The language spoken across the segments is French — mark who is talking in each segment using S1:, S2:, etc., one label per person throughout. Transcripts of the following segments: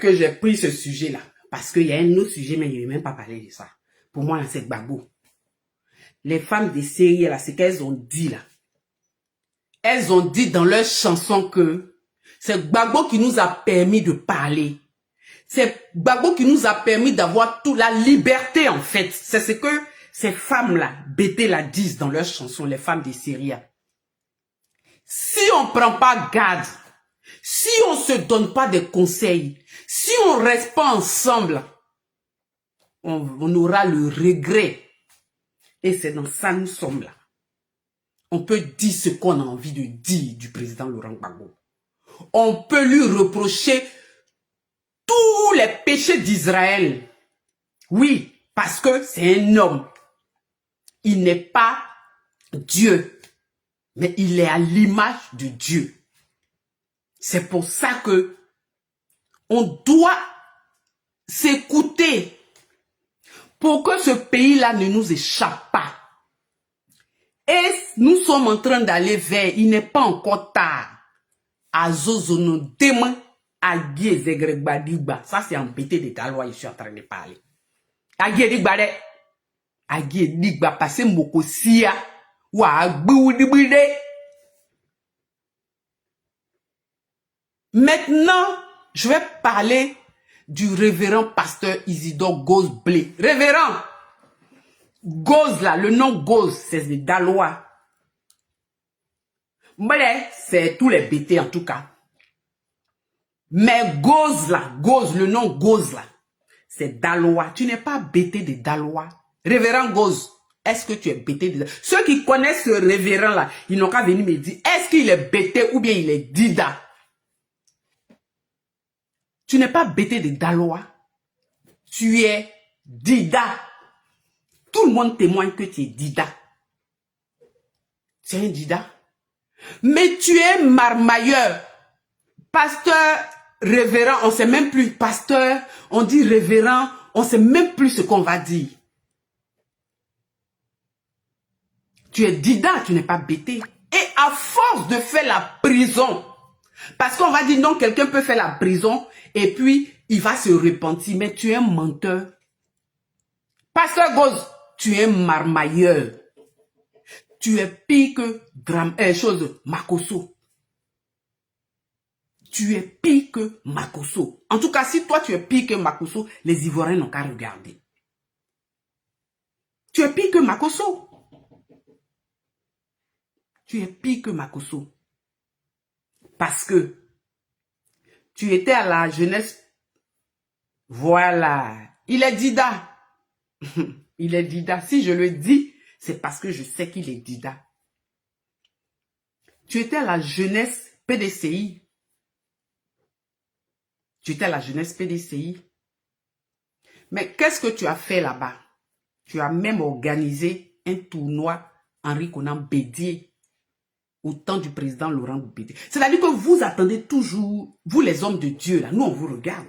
S1: Que j'ai pris ce sujet-là. Parce qu'il y a un autre sujet, mais je ne vais même pas parler de ça. Pour moi, c'est Gbagbo. Les femmes des séries, là, c'est qu'elles ont dit, là. Elles ont dit dans leur chanson que c'est Gbagbo qui nous a permis de parler. C'est Gbagbo qui nous a permis d'avoir toute la liberté, en fait. C'est ce que ces femmes-là, BT la disent dans leur chanson, les femmes des séries. Si on ne prend pas garde, si on ne se donne pas des conseils, si on ne reste pas ensemble, on aura le regret. Et c'est dans ça nous sommes là. On peut dire ce qu'on a envie de dire du président Laurent Gbagbo. On peut lui reprocher tous les péchés d'Israël. Oui, parce que c'est un homme. Il n'est pas Dieu, mais il est à l'image de Dieu. C'est pour ça que on doit s'écouter pour que ce pays-là ne nous échappe pas. Et nous sommes en train d'aller vers, il n'est pas encore tard. Azozono demain, Agué Zegregbadiba. Ça, c'est en pété de Galois, je suis en train de parler. Agué Digbade. Agué Digba, passé Mokosia. Ou Agboudibide. Maintenant, je vais parler du révérend pasteur Isidore Gozblé. Révérend Goz là, le nom Goz, c'est des Dalois. Mais c'est tous les BT en tout cas. Mais Goz là, Goz, le nom Goz là, c'est Dalois. Tu n'es pas BT des Dalois. Révérend Goz, est-ce que tu es BT des Dalois? Ceux qui connaissent ce révérend là, ils n'ont qu'à venir me dire, est-ce qu'il est BT ou bien il est Dida? Tu n'es pas BT des Dalois. Tu es Dida. Tout le monde témoigne que tu es Dida. Tu es un Dida. Mais tu es marmailleur. Pasteur, révérend, on ne sait même plus. Pasteur, on dit révérend, on ne sait même plus ce qu'on va dire. Tu es Dida, tu n'es pas BT. Et à force de faire la prison, parce qu'on va dire non, quelqu'un peut faire la prison et puis il va se repentir, mais tu es un menteur. Pasteur Goz, tu es un marmailleur. Tu es pire que Makosso. Tu es pire que Makosso. En tout cas, si toi tu es pire que Makosso, les Ivoiriens n'ont qu'à regarder. Tu es pire que Makosso. Tu es pire que Makosso. Parce que tu étais à la jeunesse. Voilà. Il est Dida. Il est Dida. Si je le dis, c'est parce que je sais qu'il est Dida. Tu étais à la jeunesse PDCI. Tu étais à la jeunesse PDCI. Mais qu'est-ce que tu as fait là-bas? Tu as même organisé un tournoi Henri Konan Bédié au temps du président Laurent Bédié. C'est-à-dire que vous attendez toujours, vous les hommes de Dieu, là, nous on vous regarde.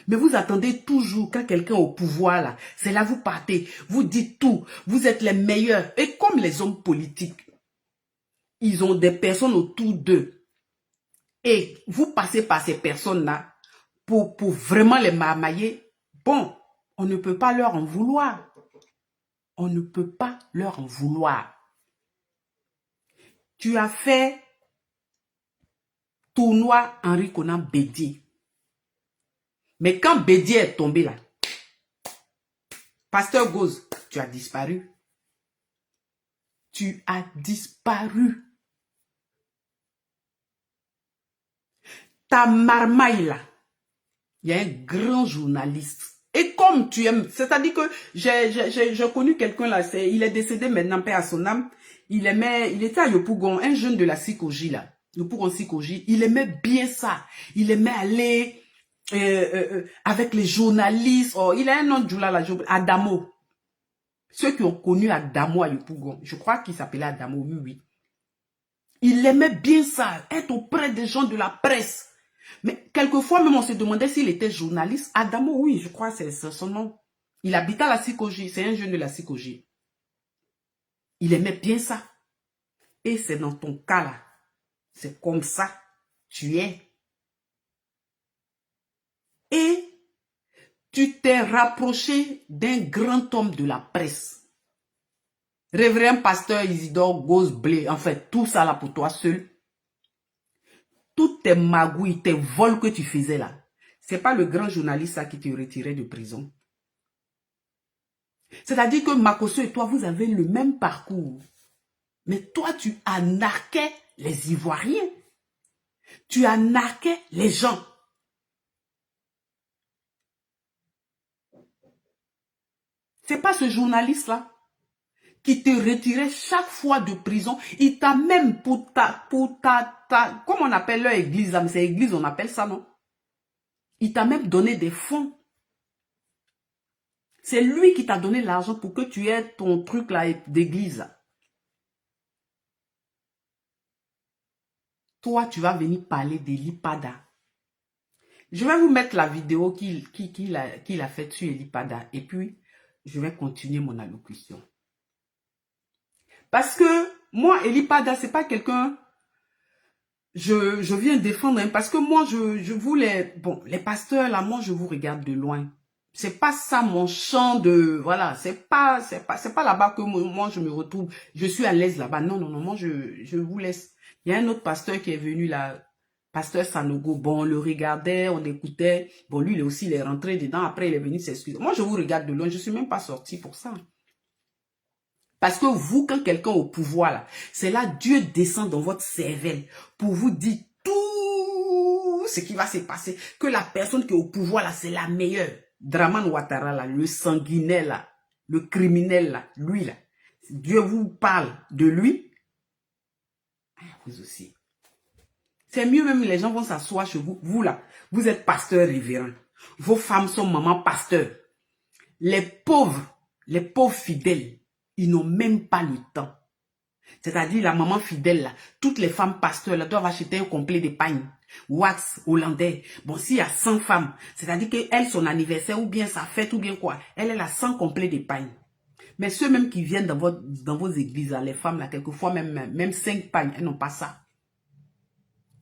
S1: Mais vous attendez toujours quand quelqu'un est au pouvoir, là, c'est là vous partez, vous dites tout, vous êtes les meilleurs. Et comme les hommes politiques, ils ont des personnes autour d'eux. Et vous passez par ces personnes-là pour vraiment les marmailler. Bon, on ne peut pas leur en vouloir. On ne peut pas leur en vouloir. Tu as fait tournoi Henri Konan Bédié. Mais quand Bédié est tombé là, Pasteur Goz, tu as disparu. Tu as disparu. Ta marmaille là, il y a un grand journaliste. Et comme tu aimes, c'est-à-dire que j'ai connu quelqu'un là, il est décédé maintenant, paix à son âme. Il était à Yopougon, un jeune de la Sikoji là, Yopougon Sikoji, il aimait bien ça. Il aimait aller avec les journalistes. Oh, il a un nom de journal là, Adamo. Ceux qui ont connu Adamo à Yopougon, je crois qu'il s'appelait Adamo, oui, oui. Il aimait bien ça, être auprès des gens de la presse. Mais quelquefois même on se demandait s'il était journaliste. Adamo, oui, je crois que c'est son nom. Il habite à la Sikoji, c'est un jeune de la Sikoji. Il aimait bien ça. Et c'est dans ton cas là. C'est comme ça. Tu es. Et tu t'es rapproché d'un grand homme de la presse. Révérend pasteur Isidore Gosblé, en fait, tout ça là pour toi seul. Toutes tes magouilles, tes vols que tu faisais là, c'est pas le grand journaliste là qui te retirait de prison. C'est-à-dire que Makosso et toi, vous avez le même parcours. Mais toi, tu arnaquais les Ivoiriens. Tu arnaquais les gens. C'est pas ce journaliste-là qui te retirait chaque fois de prison. Il t'a même comment on appelle leur église là, mais c'est église, on appelle ça, non? Il t'a même donné des fonds. C'est lui qui t'a donné l'argent pour que tu aies ton truc là d'église. Toi, tu vas venir parler d'Elipada. Je vais vous mettre la vidéo qu'il a faite sur Elipada. Et puis, je vais continuer mon allocution. Parce que moi, Elipada, c'est pas quelqu'un... Je viens défendre, hein, parce que moi, je voulais... Bon, les pasteurs, là, moi, je vous regarde de loin. C'est pas ça mon champ de... Voilà, c'est pas là-bas que moi, je me retrouve. Je suis à l'aise là-bas. Non, non, non, moi, je vous laisse. Il y a un autre pasteur qui est venu là, pasteur Sanogo. Bon, on le regardait, on écoutait. Bon, lui, il est rentré dedans. Après, il est venu s'excuser. Moi, je vous regarde de loin. Je suis même pas sorti pour ça. Parce que vous, quand quelqu'un est au pouvoir, là, c'est là Dieu descend dans votre cervelle pour vous dire tout ce qui va se passer. Que la personne qui est au pouvoir, là, c'est la meilleure. Draman Ouattara, là, le sanguinaire, là, le criminel, là, lui, là. Dieu vous parle de lui. Vous aussi. C'est mieux même, les gens vont s'asseoir chez vous. Vous, là, vous êtes pasteur révérend. Vos femmes sont maman pasteur. Les pauvres fidèles, ils n'ont même pas le temps. C'est-à-dire la maman fidèle, là, toutes les femmes pasteurs là, doivent acheter un complet d'épargne. Wax, hollandais. Bon, s'il y a 100 femmes, c'est-à-dire qu'elle, son anniversaire, ou bien sa fête, ou bien quoi, elle a 100 complets d'épargne. Mais ceux même qui viennent dans vos églises, là, les femmes, là, quelquefois, même 5 pagnes, elles n'ont pas ça.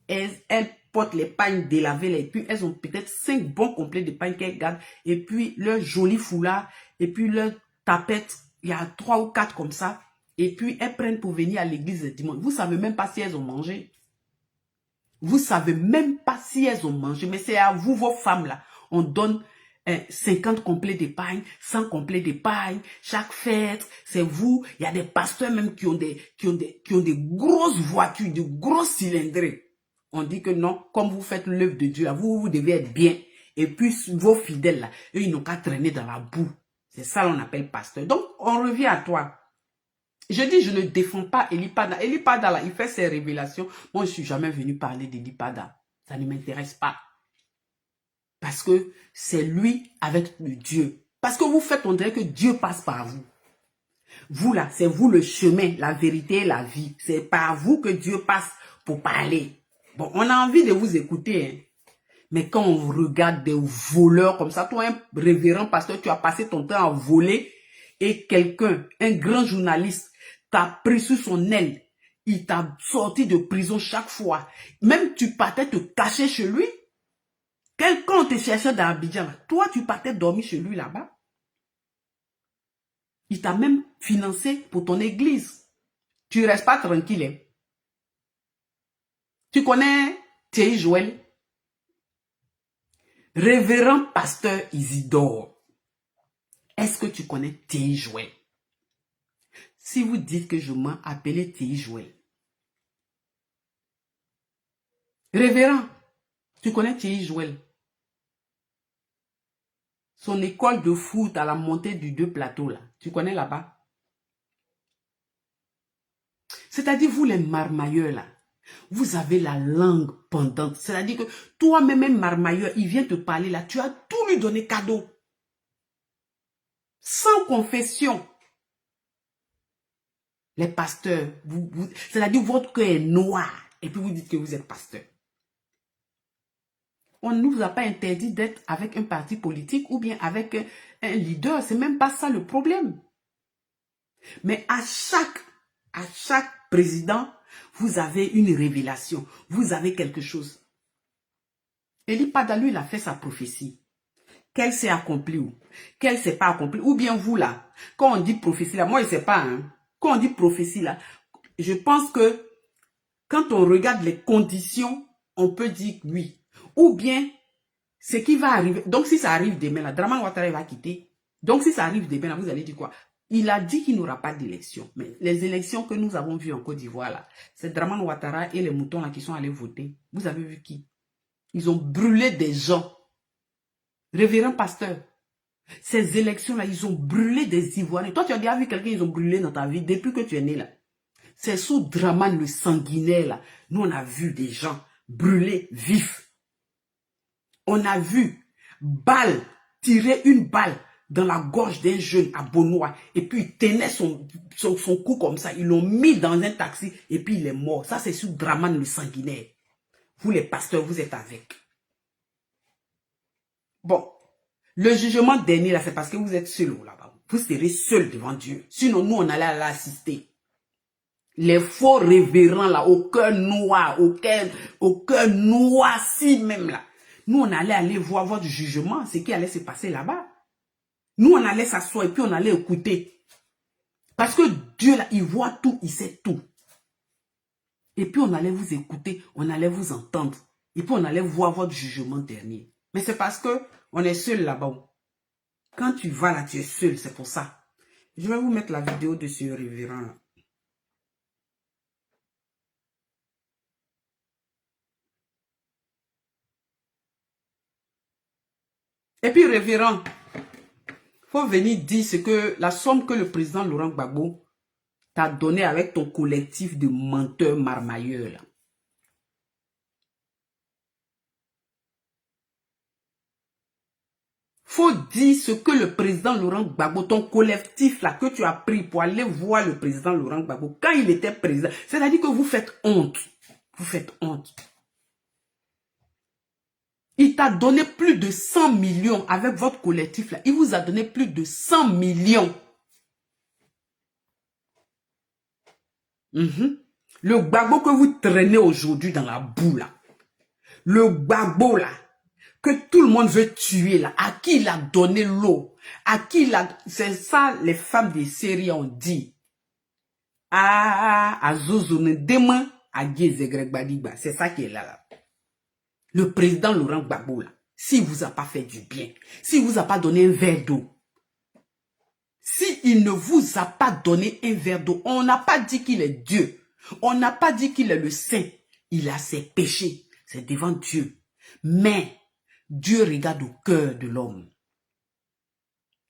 S1: Elles portent les pagnes délavées, et puis elles ont peut-être 5 bons complets d'épargne qu'elles gardent, et puis leur joli foulard, et puis leur tapette, il y a 3 ou 4 comme ça. Et puis, elles prennent pour venir à l'église le dimanche. Vous ne savez même pas si elles ont mangé. Vous ne savez même pas si elles ont mangé. Mais c'est à vous, vos femmes, là. On donne 50 complets d'épargne, 100 complets d'épargne. Chaque fête, c'est vous. Il y a des pasteurs même qui ont des grosses voitures, de grosses cylindrées. On dit que non, comme vous faites l'œuvre de Dieu, là, vous devez être bien. Et puis, vos fidèles, là, eux, ils n'ont qu'à traîner dans la boue. C'est ça qu'on appelle pasteur. Donc, on revient à toi. Je dis, je ne défends pas Elipada. Elipada, là, il fait ses révélations. Moi, je ne suis jamais venu parler d'Elipada. Ça ne m'intéresse pas. Parce que c'est lui avec le Dieu. Parce que vous faites, on dirait que Dieu passe par vous. Vous, là, c'est vous le chemin, la vérité et la vie. C'est par vous que Dieu passe pour parler. Bon, on a envie de vous écouter, hein. Mais quand on regarde des voleurs comme ça, toi, un révérend pasteur, tu as passé ton temps à voler et quelqu'un, un grand journaliste, t'a pris sous son aile. Il t'a sorti de prison chaque fois. Même tu partais te cacher chez lui. Quelqu'un te cherchait dans Abidjan. Toi, tu partais dormir chez lui là-bas. Il t'a même financé pour ton église. Tu ne restes pas tranquille. Hein. Tu connais Thierry Joël? Révérend pasteur Isidore. Est-ce que tu connais Thierry Joël? Si vous dites que je m'en appelais Thierry Joël. Révérend, tu connais Thierry Joël? Son école de foot à la montée du 2 plateaux, là. Tu connais là-bas? C'est-à-dire, vous les marmailleurs, là, vous avez la langue pendante. C'est-à-dire que toi-même, un marmailleur, il vient te parler, là, tu as tout lui donné cadeau. Sans confession. Les pasteurs, c'est-à-dire votre cœur est noir. Et puis vous dites que vous êtes pasteur. On ne nous a pas interdit d'être avec un parti politique ou bien avec un leader. C'est même pas ça le problème. Mais à chaque président, vous avez une révélation. Vous avez quelque chose. Élie Pada, lui, il a fait sa prophétie. Qu'elle s'est accomplie ou qu'elle s'est pas accomplie. Ou bien vous, là, quand on dit prophétie, là, moi, je ne sais pas, hein. Quand on dit prophétie, là, je pense que quand on regarde les conditions, on peut dire oui. Ou bien, ce qui va arriver. Donc, si ça arrive demain, là, Dramane Ouattara va quitter. Donc, si ça arrive demain, là, vous allez dire quoi? Il a dit qu'il n'y aura pas d'élection. Mais les élections que nous avons vues en Côte d'Ivoire, là, c'est Dramane Ouattara et les moutons là qui sont allés voter. Vous avez vu qui? Ils ont brûlé des gens. Révérend pasteur, ces élections-là, ils ont brûlé des Ivoiriens. Toi, tu as déjà vu quelqu'un, ils ont brûlé dans ta vie depuis que tu es né là. C'est sous Dramane le sanguinaire là. Nous, on a vu des gens brûlés vifs. On a vu tirer une balle dans la gorge d'un jeune à Bonois. Et puis, il tenait son cou comme ça. Ils l'ont mis dans un taxi et puis il est mort. Ça, c'est sous Dramane le sanguinaire. Vous, les pasteurs, vous êtes avec. Bon, le jugement dernier, là, c'est parce que vous êtes seuls là-bas. Vous serez seuls devant Dieu. Sinon, nous, on allait l'assister. Les faux révérends, là, au cœur noir, au cœur noirci même, là. Nous, on allait aller voir votre jugement, ce qui allait se passer là-bas. Nous, on allait s'asseoir et puis on allait écouter. Parce que Dieu, là, il voit tout, il sait tout. Et puis, on allait vous écouter, on allait vous entendre. Et puis, on allait voir votre jugement dernier. Mais c'est parce que on est seul là-bas. Quand tu vas là, tu es seul, c'est pour ça. Je vais vous mettre la vidéo de ce révérend là. Et puis, révérend, faut venir dire ce que la somme que le président Laurent Gbagbo t'a donné avec ton collectif de menteurs marmailleurs là. Faut dire ce que le président Laurent Gbagbo, ton collectif là, que tu as pris pour aller voir le président Laurent Gbagbo, quand il était président, c'est-à-dire que vous faites honte. Vous faites honte. Il t'a donné plus de 100 millions avec votre collectif là. Il vous a donné plus de 100 millions. Le Gbagbo que vous traînez aujourd'hui dans la boue là. Le Gbagbo là. Que tout le monde veut tuer là. À qui il a donné l'eau. À qui il a... C'est ça les femmes des séries ont dit. À Zozone demain à Badiba. C'est ça qui est là. Le président Laurent Gbagbo là. S'il vous a pas fait du bien. S'il vous a pas donné un verre d'eau. S'il ne vous a pas donné un verre d'eau. On n'a pas dit qu'il est Dieu. On n'a pas dit qu'il est le saint. Il a ses péchés. C'est devant Dieu. Mais Dieu regarde au cœur de l'homme.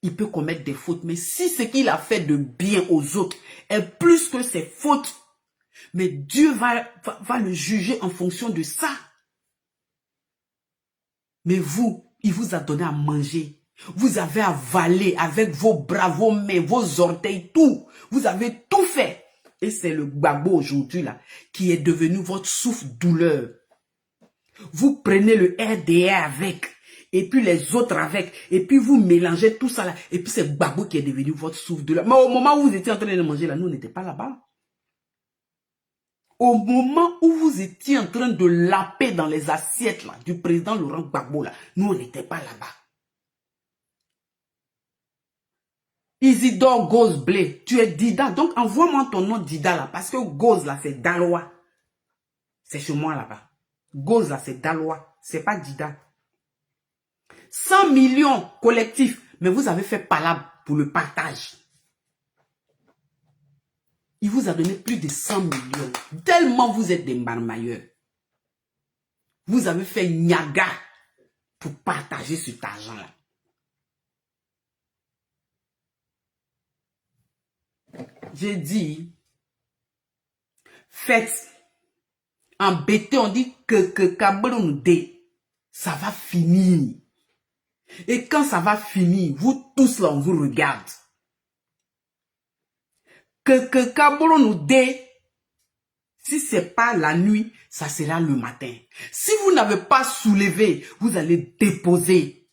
S1: Il peut commettre des fautes, mais si ce qu'il a fait de bien aux autres est plus que ses fautes, mais Dieu va le juger en fonction de ça. Mais vous, il vous a donné à manger. Vous avez avalé avec vos bras, vos mains, vos orteils, tout. Vous avez tout fait. Et c'est le Gbagbo aujourd'hui là qui est devenu votre souffle-douleur. Vous prenez le RDA avec, et puis les autres avec, et puis vous mélangez tout ça là, et puis c'est Gbagbo qui est devenu votre souffle-douleur. Mais au moment où vous étiez en train de manger là, nous n'étions pas là-bas. Au moment où vous étiez en train de laper dans les assiettes là, du président Laurent Gbagbo là, nous on n'était pas là-bas. Isidore Gose Blé, tu es Dida, donc envoie-moi ton nom Dida là, parce que Gose là c'est Dalois. C'est chez moi là-bas. Gose là c'est Dalois, c'est pas Dida. 100 millions collectifs, mais vous avez fait palabre pour le partage. Il vous a donné plus de 100 millions. Tellement vous êtes des marmailleurs. Vous avez fait Niaga pour partager cet argent-là. J'ai dit, faites, embêté, on dit que Cameroun ça va finir. Et quand ça va finir, vous tous là, on vous regarde. Que Cameroun nous dé, si c'est pas la nuit, ça sera le matin. Si vous n'avez pas soulevé, vous allez déposer.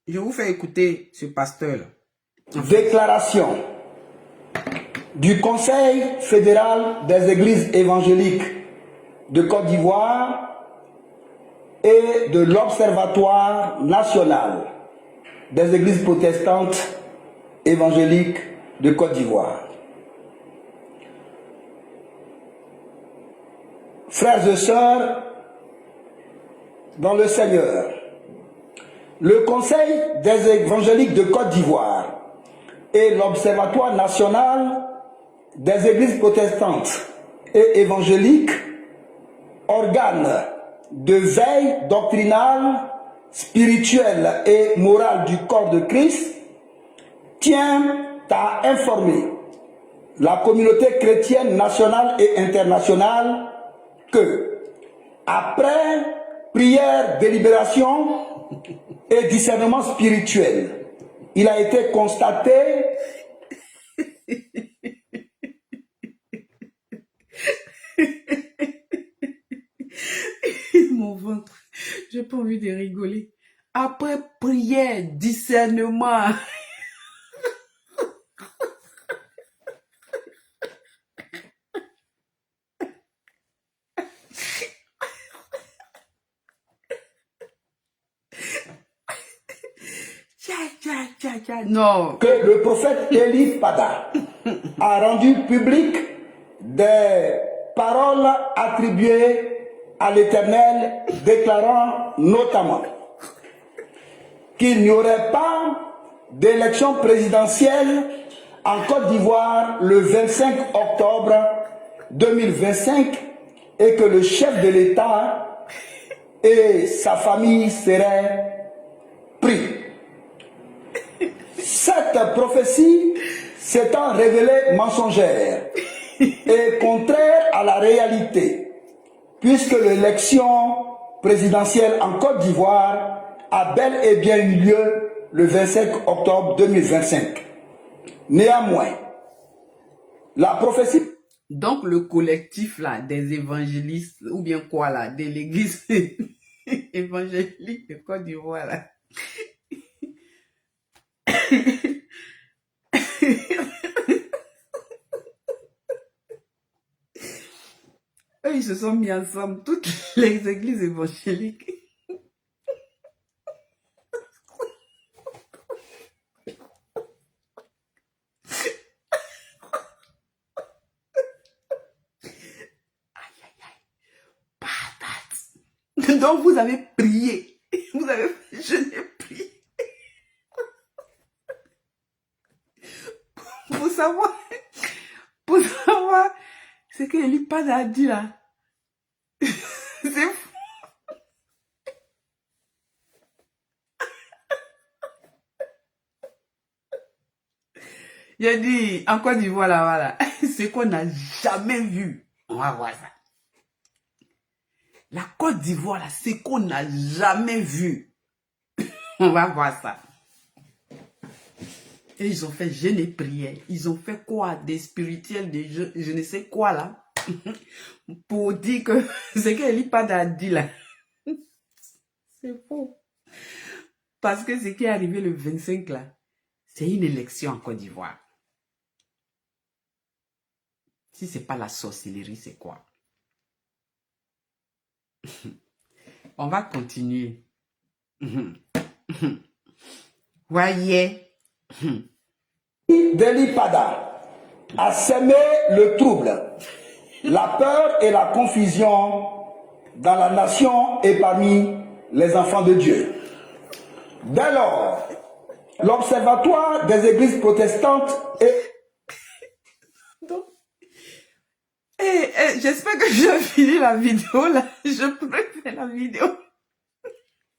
S1: Je vous fais écouter ce pasteur-là.
S2: Déclaration. du Conseil fédéral des églises évangéliques de Côte d'Ivoire et de l'Observatoire national des églises protestantes évangéliques de Côte d'Ivoire. Frères et sœurs, dans le Seigneur, le Conseil des évangéliques de Côte d'Ivoire et l'Observatoire national des églises protestantes et évangéliques, organes de veille doctrinale, spirituelle et morale du corps de Christ, tient à informer la communauté chrétienne nationale et internationale que, après prière, délibération et discernement spirituel, il a été constaté
S1: mon ventre, j'ai pas envie de rigoler. Après prière, discernement. Non.
S2: que le prophète Élie Pada a rendu public des paroles attribuées à l'Éternel, déclarant notamment qu'il n'y aurait pas d'élection présidentielle en Côte d'Ivoire le 25 octobre 2025 et que le chef de l'État et sa famille seraient pris. Cette prophétie s'étant révélée mensongère et contraire à la réalité, puisque l'élection présidentielle en Côte d'Ivoire a bel et bien eu lieu le 25 octobre 2025. Néanmoins, la prophétie...
S1: Donc le collectif là des évangélistes, ou bien quoi là, de l'église évangélique de Côte d'Ivoire là. Eux, ils se sont mis ensemble, toutes les églises évangéliques. Donc vous avez prié, vous avez fait jeûner, prié. Pour savoir ce que Élie Pada a dit là. C'est fou. Il a dit, en Côte d'Ivoire là, voilà, ce qu'on n'a jamais vu. On va voir ça. La Côte d'Ivoire là, ce qu'on n'a jamais vu. On va voir ça. Et ils ont fait jeûne et prière. Ils ont fait quoi? Des spirituels, des je ne sais quoi là. Pour dire que ce qu'Élie Pada a dit là. C'est faux. Parce que ce qui est arrivé le 25 là, c'est une élection en Côte d'Ivoire. Si c'est pas la sorcellerie, c'est quoi? On va continuer. Voyez.
S2: d'Élie Pada a sémé le trouble, la peur et la confusion dans la nation et parmi les enfants de Dieu. Dès lors, l'Observatoire des églises protestantes est...
S1: J'espère que j'ai fini la vidéo là. Je pourrais faire la vidéo.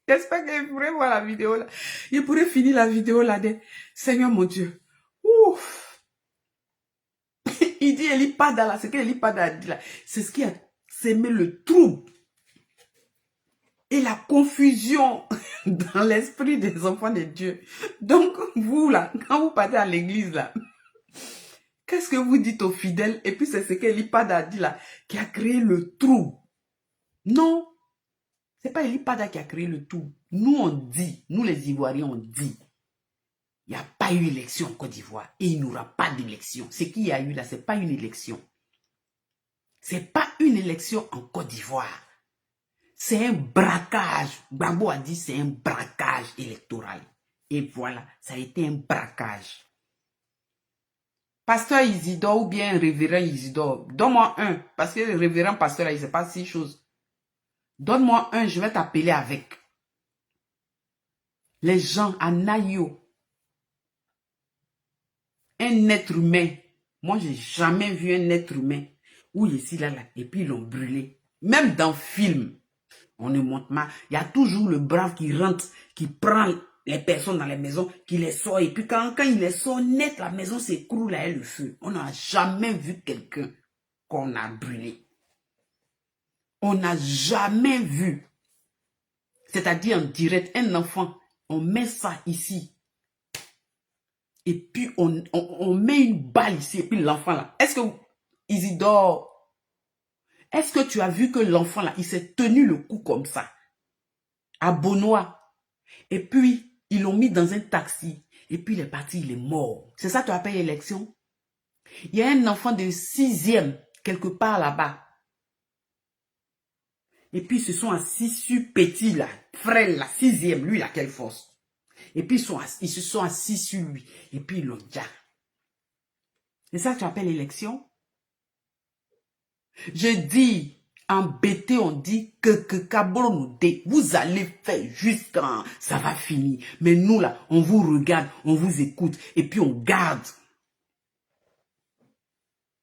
S1: J'espère que je pourrais voir la vidéo là. Je pourrais finir la vidéo là de Seigneur mon Dieu. Ouf. Il dit Élie Pada là. Ce que Élie Pada a dit là. C'est ce qui a sémé le trouble et la confusion dans l'esprit des enfants de Dieu. Donc vous là, quand vous partez à l'église là, qu'est-ce que vous dites aux fidèles? Et puis c'est ce qu'Élie Pada a dit là, qui a créé le trouble. Non, c'est pas Élie Pada qui a créé le trouble. Nous on dit, nous les Ivoiriens on dit. Il n'y a pas eu élection en Côte d'Ivoire et il n'y aura pas d'élection. Ce qu'il y a eu là, ce n'est pas une élection. Ce n'est pas une élection en Côte d'Ivoire. C'est un braquage. Gbagbo a dit c'est un braquage électoral. Et voilà, ça a été un braquage. Pasteur Isidore ou bien révérend Isidore, donne-moi un. Parce que le révérend pasteur là, il ne sait pas 6 choses. Donne-moi un, je vais t'appeler avec. Les gens à Nayo. Un être humain. Moi, j'ai jamais vu un être humain où ici, là, et puis ils l'ont brûlé. Même dans le film, on ne montre pas. Il y a toujours le brave qui rentre, qui prend les personnes dans les maisons, qui les sort. Et puis quand il les sort net, la maison s'écroule avec le feu. On n'a jamais vu quelqu'un qu'on a brûlé. On n'a jamais vu. C'est-à-dire en direct, un enfant, on met ça ici. Et puis on met une balle ici. Et puis l'enfant là. Est-ce que Isidore, est-ce que tu as vu que l'enfant là, il s'est tenu le cou comme ça? À Bonois. Et puis, ils l'ont mis dans un taxi. Et puis, il est parti, il est mort. C'est ça que tu appelles élection? Il y a un enfant de 6e, quelque part là-bas. Et puis, ils se sont assis sur petit, là. Frère, la 6e, lui, il a quelle force? Et puis, ils se sont assis sur lui. Et puis, ils l'ont dit. C'est ça que tu appelles élection? Je dis, embêté, on dit que Kabolo nous dit, vous allez faire jusqu'à ça va finir. Mais nous là, on vous regarde, on vous écoute et puis on garde.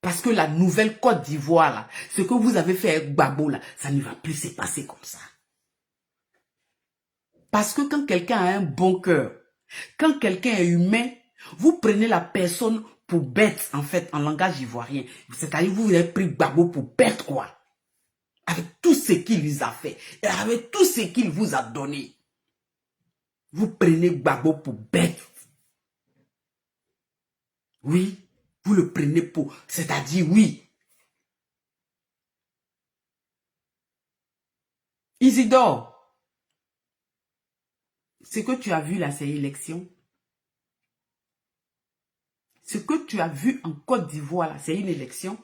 S1: Parce que la nouvelle Côte d'Ivoire là, ce que vous avez fait avec Gbagbo là, ça ne va plus se passer comme ça. Parce que quand quelqu'un a un bon cœur, quand quelqu'un est humain, vous prenez la personne pour bête en fait, en langage ivoirien. C'est-à-dire vous avez pris Gbagbo pour bête quoi. Avec tout ce qu'il vous a fait. Et avec tout ce qu'il vous a donné. Vous prenez Gbagbo pour bête. Oui. Vous le prenez pour... C'est-à-dire oui. Isidore. Ce que tu as vu là, c'est élection. Ce que tu as vu en Côte d'Ivoire là, c'est une élection.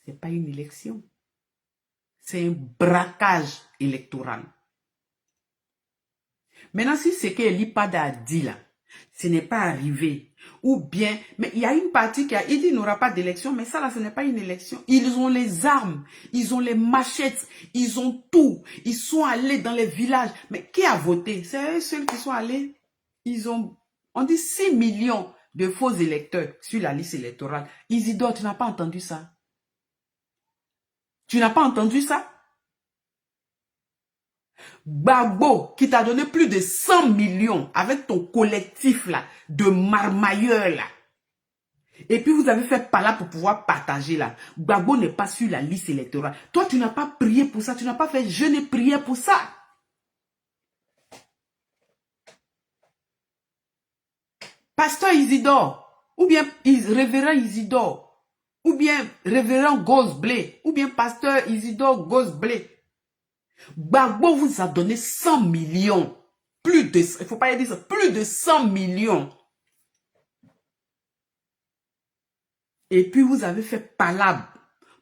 S1: Ce n'est pas une élection. C'est un braquage électoral. Maintenant, si ce que Elipada a dit là, ce n'est pas arrivé, ou bien, mais il y a une partie qui a dit qu'il n'y aura pas d'élection, mais ça là, ce n'est pas une élection. Ils ont les armes, ils ont les machettes, ils ont tout. Ils sont allés dans les villages. Mais qui a voté? C'est ceux qui sont allés. Ils ont, on dit 6 millions de faux électeurs sur la liste électorale. Isidore, tu n'as pas entendu ça? Tu n'as pas entendu ça? Gbagbo, qui t'a donné plus de 100 millions avec ton collectif là, de marmailleurs là. Et puis vous avez fait par là pour pouvoir partager là. Gbagbo n'est pas sur la liste électorale. Toi, tu n'as pas prié pour ça. Tu n'as pas fait jeûne et prière pour ça. Pasteur Isidore, ou bien révérend Isidore, ou bien révérend Gosblé, ou bien pasteur Isidore Gosblé. Gbagbo vous a donné 100 millions. Plus de, il ne faut pas dire ça, plus de 100 millions. Et puis vous avez fait palabre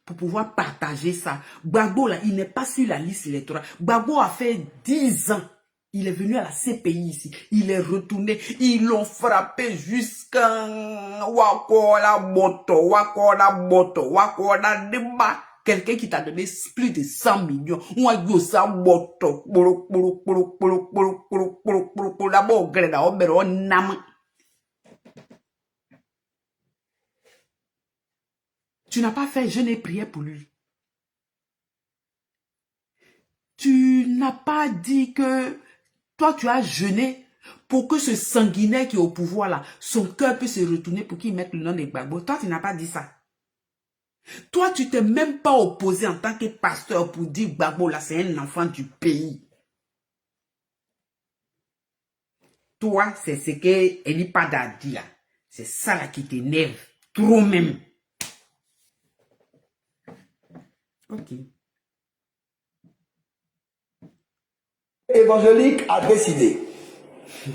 S1: pour pouvoir partager ça. Gbagbo là, il n'est pas sur la liste électorale. Gbagbo a fait 10 ans. Il est venu à la CPI ici. Il est retourné. Ils l'ont frappé jusqu'à Wakola Moto, Wakola Moto, Wakola Deba. Quelqu'un qui t'a donné plus de 100 millions. Wagosa Moto. D'abord, on nam. Tu n'as pas fait jeûne et prière pour lui. Tu n'as pas dit que toi, tu as jeûné pour que ce sanguinaire qui est au pouvoir là, son cœur puisse se retourner pour qu'il mette le nom de Gbagbo. Toi, tu n'as pas dit ça. Toi, tu t'es même pas opposé en tant que pasteur pour dire Gbagbo là, c'est un enfant du pays. Toi, c'est ce que Elipada a dit là. C'est ça là qui t'énerve. Trop même. Ok.
S2: Évangélique a décidé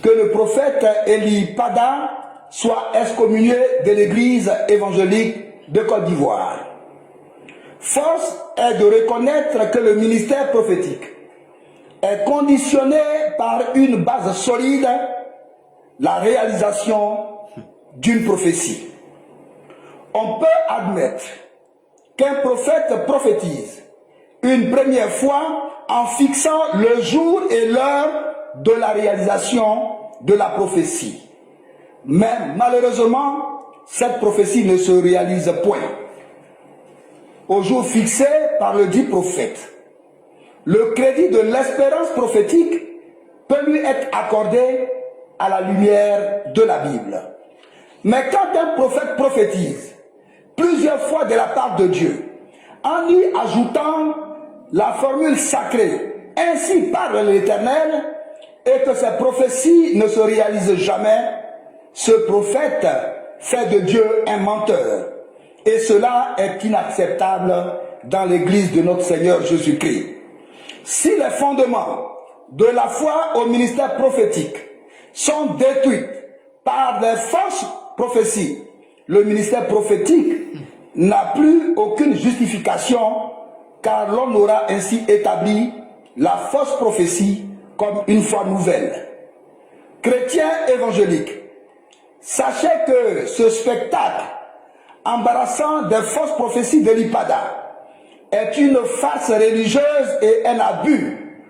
S2: que le prophète Eli Pada soit excommunié de l'église évangélique de Côte d'Ivoire. Force est de reconnaître que le ministère prophétique est conditionné par une base solide, la réalisation d'une prophétie. On peut admettre qu'un prophète prophétise une première fois en fixant le jour et l'heure de la réalisation de la prophétie. Mais malheureusement, cette prophétie ne se réalise point au jour fixé par le dit prophète. Le crédit de l'espérance prophétique peut lui être accordé à la lumière de la Bible. Mais quand un prophète prophétise plusieurs fois de la part de Dieu, en y ajoutant la formule sacrée, ainsi parle l'Éternel, et que ces prophéties ne se réalisent jamais, ce prophète fait de Dieu un menteur. Et cela est inacceptable dans l'église de notre Seigneur Jésus-Christ. Si les fondements de la foi au ministère prophétique sont détruits par des fausses prophéties, le ministère prophétique n'a plus aucune justification, car l'on aura ainsi établi la fausse prophétie comme une foi nouvelle. Chrétiens évangéliques, sachez que ce spectacle embarrassant des fausses prophéties de l'Ipada est une farce religieuse et un abus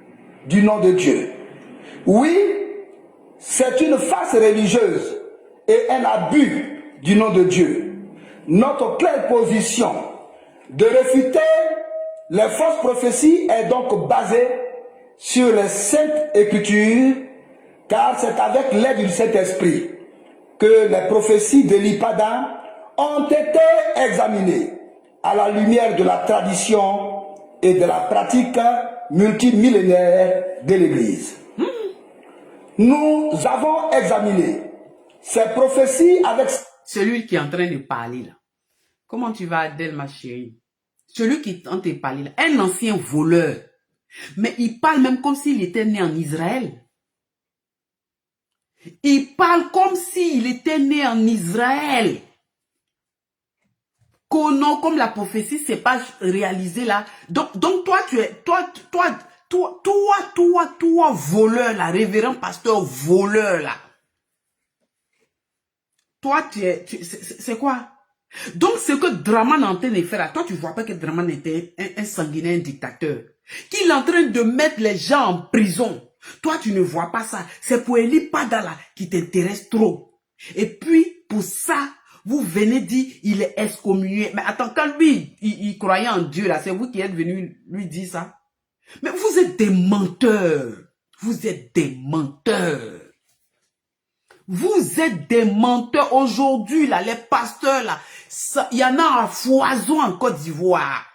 S2: du nom de Dieu. Oui, c'est une farce religieuse et un abus du nom de Dieu. Notre claire position de réfuter les fausses prophéties est donc basée sur les Saintes Écritures, car c'est avec l'aide du Saint-Esprit que les prophéties de l'Ipada ont été examinées à la lumière de la tradition et de la pratique multimillénaire de l'Église. Nous avons examiné ces prophéties avec...
S1: Celui qui est en train de parler là, comment tu vas, Adèle, ma chérie? Celui qui est en train de parler là, un ancien voleur. Mais il parle même comme s'il était né en Israël. Il parle comme s'il était né en Israël. Non, comme la prophétie s'est pas réalisée là. Donc toi, tu es, toi, voleur là, révérend pasteur voleur là. Toi, c'est quoi? Donc, ce que Draman est en train de faire là, toi, tu vois pas que Draman était un sanguinaire, un dictateur. Qu'il est en train de mettre les gens en prison. Toi, tu ne vois pas ça. C'est pour Eli Pada là qui t'intéresse trop. Et puis, pour ça, vous venez dire, il est excommunié. Mais attends, quand lui, il croyait en Dieu là, c'est vous qui êtes venu lui dire ça. Mais vous êtes des menteurs. Vous êtes des menteurs. Vous êtes des menteurs. Aujourd'hui, là, les pasteurs, là, il y en a à foison en Côte d'Ivoire.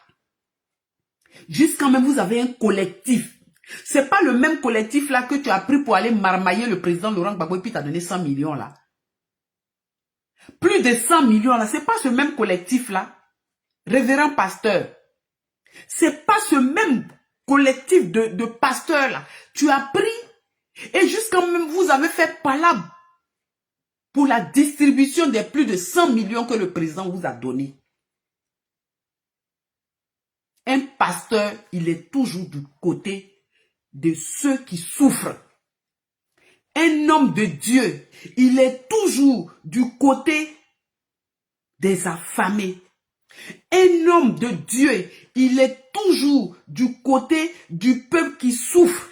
S1: Jusqu'à même, vous avez un collectif. C'est pas le même collectif, là, que tu as pris pour aller marmailler le président Laurent Gbagbo et puis t'as donné 100 millions, là. Plus de 100 millions, là. C'est pas ce même collectif, là. Révérend pasteur. C'est pas ce même collectif de pasteurs, là. Tu as pris et jusqu'à même, vous avez fait palabre pour la distribution des plus de 100 millions que le président vous a donné. Un pasteur, il est toujours du côté de ceux qui souffrent. Un homme de Dieu, il est toujours du côté des affamés. Un homme de Dieu, il est toujours du côté du peuple qui souffre.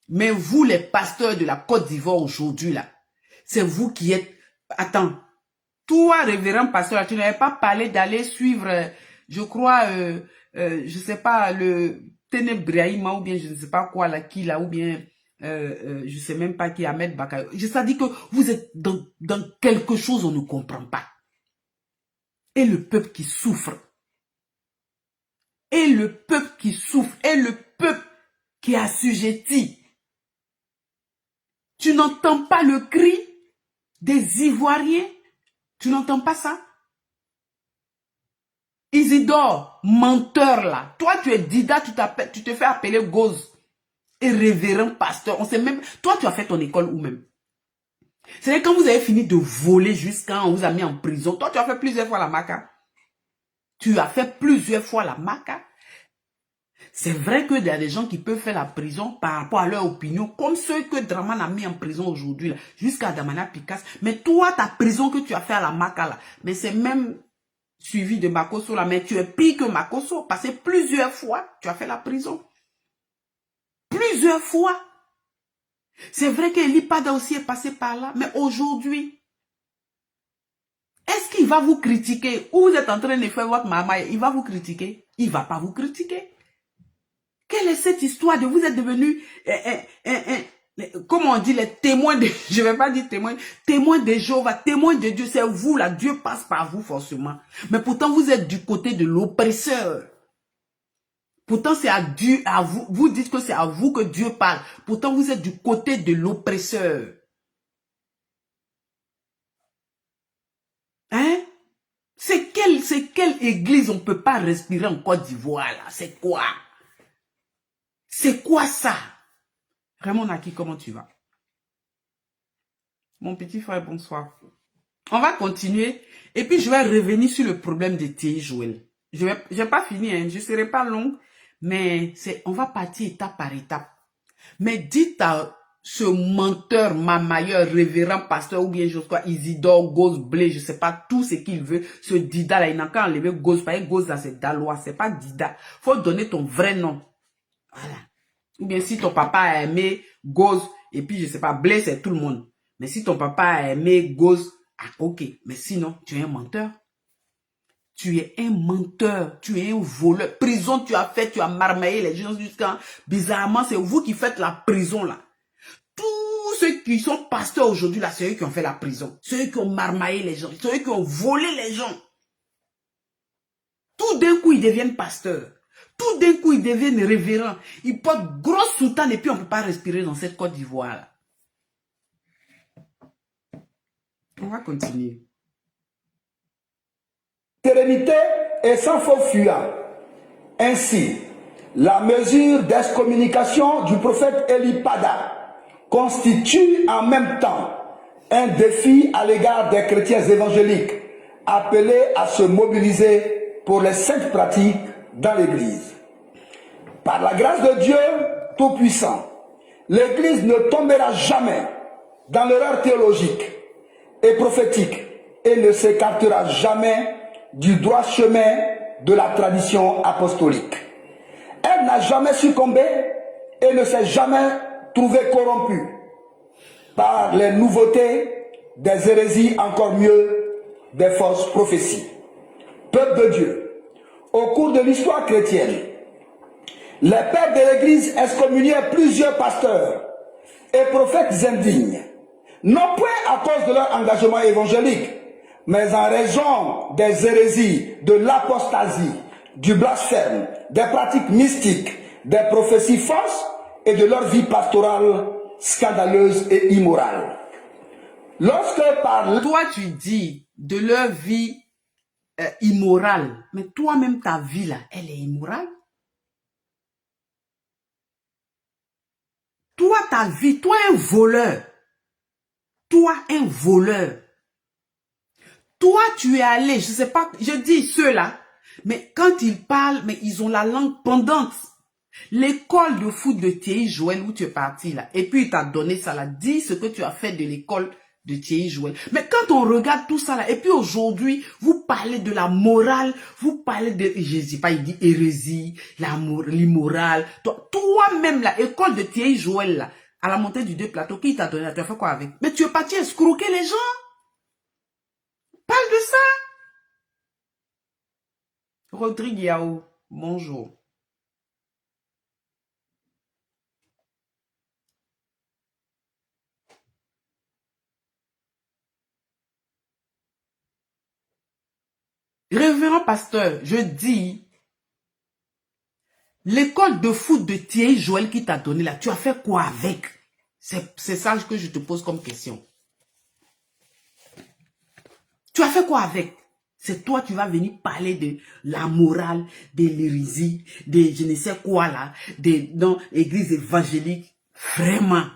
S1: Mais vous, les pasteurs de la Côte d'Ivoire aujourd'hui, là, c'est vous qui êtes... Attends, toi, révérend pasteur, tu n'avais pas parlé d'aller suivre, je crois, je sais pas, le Ténébraïma ou bien je ne sais pas quoi, là, qui là, ou bien, je sais même pas qui, Ahmed Bakayo. Ça dit que vous êtes dans quelque chose on ne comprend pas. Et le peuple qui souffre. Et le peuple qui souffre. Et le peuple qui est assujetti. Tu n'entends pas le cri des Ivoiriens? Tu n'entends pas ça? Isidore, menteur là. Toi, tu es Dida, tu te fais appeler Goz. et révérend pasteur. On sait même, toi tu as fait ton école où même? C'est quand vous avez fini de voler jusqu'à on vous a mis en prison. Toi tu as fait plusieurs fois la maca. Tu as fait plusieurs fois la maca. C'est vrai qu'il y a des gens qui peuvent faire la prison par rapport à leur opinion, comme ceux que Draman a mis en prison aujourd'hui, jusqu'à Damana Picasso. Mais toi, ta prison que tu as fait à la maca, là, mais c'est même suivi de Makosso, là, mais tu es pire que Makosso, parce que plusieurs fois, tu as fait la prison. Plusieurs fois. C'est vrai qu'Eli Pada aussi est passé par là, mais aujourd'hui, est-ce qu'il va vous critiquer? Ou vous êtes en train de faire votre maman, il va vous critiquer? Il ne va pas vous critiquer. Quelle est cette histoire de vous êtes devenu, comment on dit, les témoins de, je ne vais pas dire témoins de Jéhovah, témoins de Dieu, c'est vous là, Dieu passe par vous forcément. Mais pourtant vous êtes du côté de l'oppresseur. Pourtant c'est à Dieu, à vous, vous dites que c'est à vous que Dieu parle. Pourtant vous êtes du côté de l'oppresseur. Hein? C'est quelle église on ne peut pas respirer en Côte d'Ivoire là? C'est quoi? C'est quoi ça? Raymond Naki, comment tu vas? Mon petit frère, bonsoir. On va continuer. Et puis, je vais revenir sur le problème de Thierry Joël. Je n'ai pas fini, hein, je ne serai pas longue. Mais on va partir étape par étape. Mais dites à ce menteur, mamailleur, révérend pasteur ou bien je sais quoi, Isidore, Gauze, Blé, je ne sais pas, tout ce qu'il veut. Ce Dida là, il n'a qu'à enlever Gauze. Parce que Gauze là, c'est Dalois, c'est pas Dida. Faut donner ton vrai nom. Voilà. Ou bien si ton papa a aimé Gauze, et puis je sais pas, Blé, c'est tout le monde. Mais si ton papa a aimé Gauze, ah, ok. Mais sinon, tu es un menteur. Tu es un menteur, tu es un voleur. Prison, tu as fait, tu as marmaillé les gens jusqu'à... Bizarrement, c'est vous qui faites la prison là. Tous ceux qui sont pasteurs aujourd'hui là, c'est eux qui ont fait la prison. C'est eux qui ont marmaillé les gens. C'est eux qui ont volé les gens. Tout d'un coup, ils deviennent pasteurs. Tout d'un coup, ils deviennent révérends. Ils portent grosse soutane et puis on ne peut pas respirer dans cette Côte d'Ivoire là. On va continuer.
S2: Sérénité et sans faux fuyant. Ainsi, la mesure d'excommunication du prophète Eli Pada constitue en même temps un défi à l'égard des chrétiens évangéliques appelés à se mobiliser pour les saintes pratiques dans l'Église. Par la grâce de Dieu Tout-Puissant, l'Église ne tombera jamais dans l'erreur théologique et prophétique et ne s'écartera jamais du droit chemin de la tradition apostolique. Elle n'a jamais succombé et ne s'est jamais trouvée corrompue par les nouveautés, des hérésies, encore mieux, des fausses prophéties. Peuple de Dieu, au cours de l'histoire chrétienne, les pères de l'Église excommuniaient plusieurs pasteurs et prophètes indignes, non point à cause de leur engagement évangélique, mais en raison des hérésies, de l'apostasie, du blasphème, des pratiques mystiques, des prophéties fausses et de leur vie pastorale scandaleuse et immorale. Lorsque par...
S1: Toi, tu dis de leur vie immorale, mais toi-même, ta vie là, elle est immorale. Toi, ta vie, toi un voleur. Toi un voleur. Toi, tu es allé, je sais pas, je dis ceux-là, mais quand ils parlent, mais ils ont la langue pendante. L'école de foot de Thierry Joël où tu es parti là, et puis il t'a donné ça là, dis ce que tu as fait de l'école de Thierry Joël. Mais quand on regarde tout ça là, et puis aujourd'hui, vous parlez de la morale, vous parlez de, je sais pas, il dit hérésie, l'immorale. Toi-même là, école de Thierry Joël là, à la montée du deux plateaux, qui t'a donné, tu as fait quoi avec? Mais tu es parti escroquer les gens. Parle de ça. Rodrigue Yao, bonjour. Révérend pasteur, je dis, l'école de foot de Thierry Joël qui t'a donné là, tu as fait quoi avec? C'est ça que je te pose comme question. Tu as fait quoi avec? C'est toi qui vas venir parler de la morale, de l'hérésie, de je ne sais quoi là, dans l'église évangélique. Vraiment.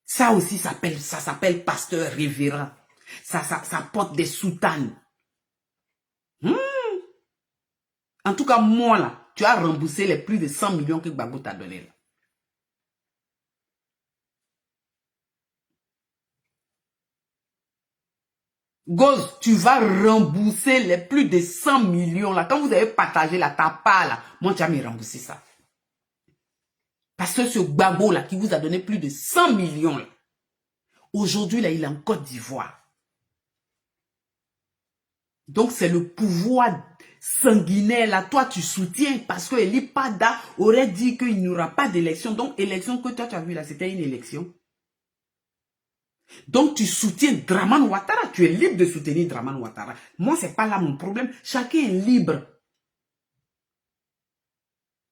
S1: Ça aussi ça s'appelle pasteur révérend. Ça porte des soutanes. En tout cas, moi là, tu as remboursé les plus de 100 millions que Gbagbo t'a donné là. Goz, tu vas rembourser les plus de 100 millions là. Quand vous avez partagé la ta part là, moi tu vas me rembourser ça. Parce que ce Gbagbo là qui vous a donné plus de 100 millions là, aujourd'hui là, il est en Côte d'Ivoire. Donc c'est le pouvoir sanguinaire là, toi tu soutiens parce que Eli Pada aurait dit qu'il n'y aura pas d'élection. Donc élection que toi tu as vu là, c'était une élection. Donc tu soutiens Dramane Ouattara, tu es libre de soutenir Dramane Ouattara. Moi c'est pas là mon problème, chacun est libre.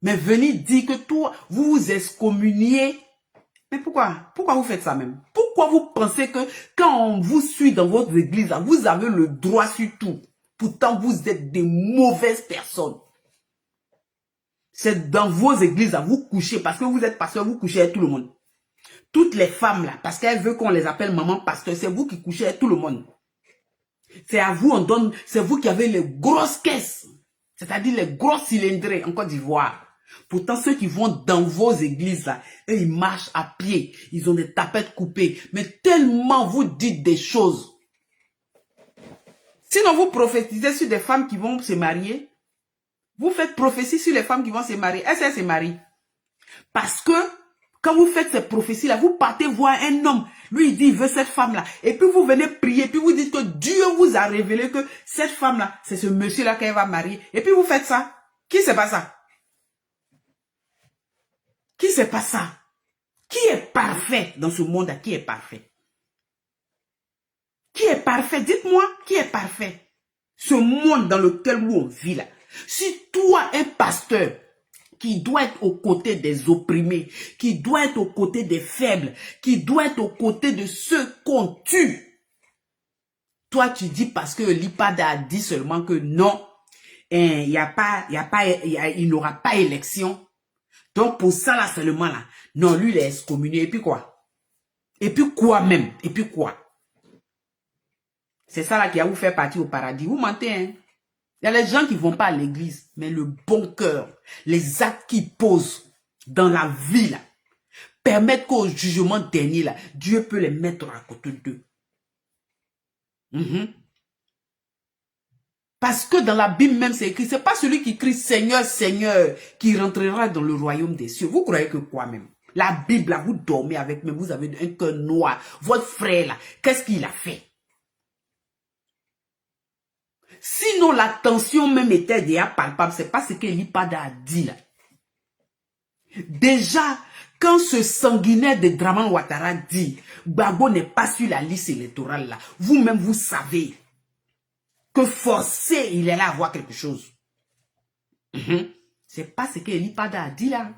S1: Mais venez dire que toi, vous vous excommuniez. Mais pourquoi? Pourquoi vous faites ça même? Pourquoi vous pensez que quand on vous suit dans votre église, vous avez le droit sur tout? Pourtant, vous êtes des mauvaises personnes. C'est dans vos églises à vous coucher parce que vous êtes pasteur, vous couchez avec tout le monde. Toutes les femmes là, parce qu'elles veulent qu'on les appelle maman pasteur, c'est vous qui couchez avec tout le monde. C'est à vous, on donne, c'est vous qui avez les grosses caisses, c'est-à-dire les gros cylindrés en Côte d'Ivoire. Pourtant, ceux qui vont dans vos églises là, eux, ils marchent à pied, ils ont des tapettes coupées, mais tellement vous dites des choses. Sinon, vous prophétisez sur des femmes qui vont se marier. Vous faites prophétie sur les femmes qui vont se marier. Est-ce qu'elles se marient? Parce que, quand vous faites ces prophéties-là, vous partez voir un homme. Lui, il dit, il veut cette femme-là. Et puis, vous venez prier. Puis, vous dites que Dieu vous a révélé que cette femme-là, c'est ce monsieur-là qu'elle va marier. Et puis, vous faites ça. Qui c'est pas ça? Qui c'est pas ça? Qui est parfait dans ce monde-là? Qui est parfait? Qui est parfait? Dites-moi, qui est parfait? Ce monde dans lequel on vit là. Si toi, un pasteur, qui doit être aux côtés des opprimés, qui doit être aux côtés des faibles, qui doit être aux côtés de ceux qu'on tue. Toi, tu dis parce que l'IPADA a dit seulement que non, il n'aura pas élection. Donc, pour ça, là, seulement, là, non, lui, il est excommunié. Et puis quoi? Et puis quoi même? Et puis quoi? C'est ça, là, qui va vous faire partir au paradis. Vous mentez, hein? Il y a les gens qui ne vont pas à l'église, mais le bon cœur, les actes qu'ils posent dans la vie, là, permettent qu'au jugement dernier, là, Dieu peut les mettre à côté d'eux. Parce que dans la Bible même, c'est écrit, c'est pas celui qui crie Seigneur, Seigneur, qui rentrera dans le royaume des cieux. Vous croyez que quoi même? La Bible, là, vous dormez avec, mais vous avez un cœur noir. Votre frère, là, qu'est-ce qu'il a fait? Sinon, la tension même était déjà palpable. C'est pas ce que l'IPADA a dit là. Déjà, quand ce sanguinaire de Dramane Ouattara dit Gbagbo n'est pas sur la liste électorale là, vous-même vous savez que forcé il est là à voir quelque chose. C'est pas ce que l'IPADA a dit là.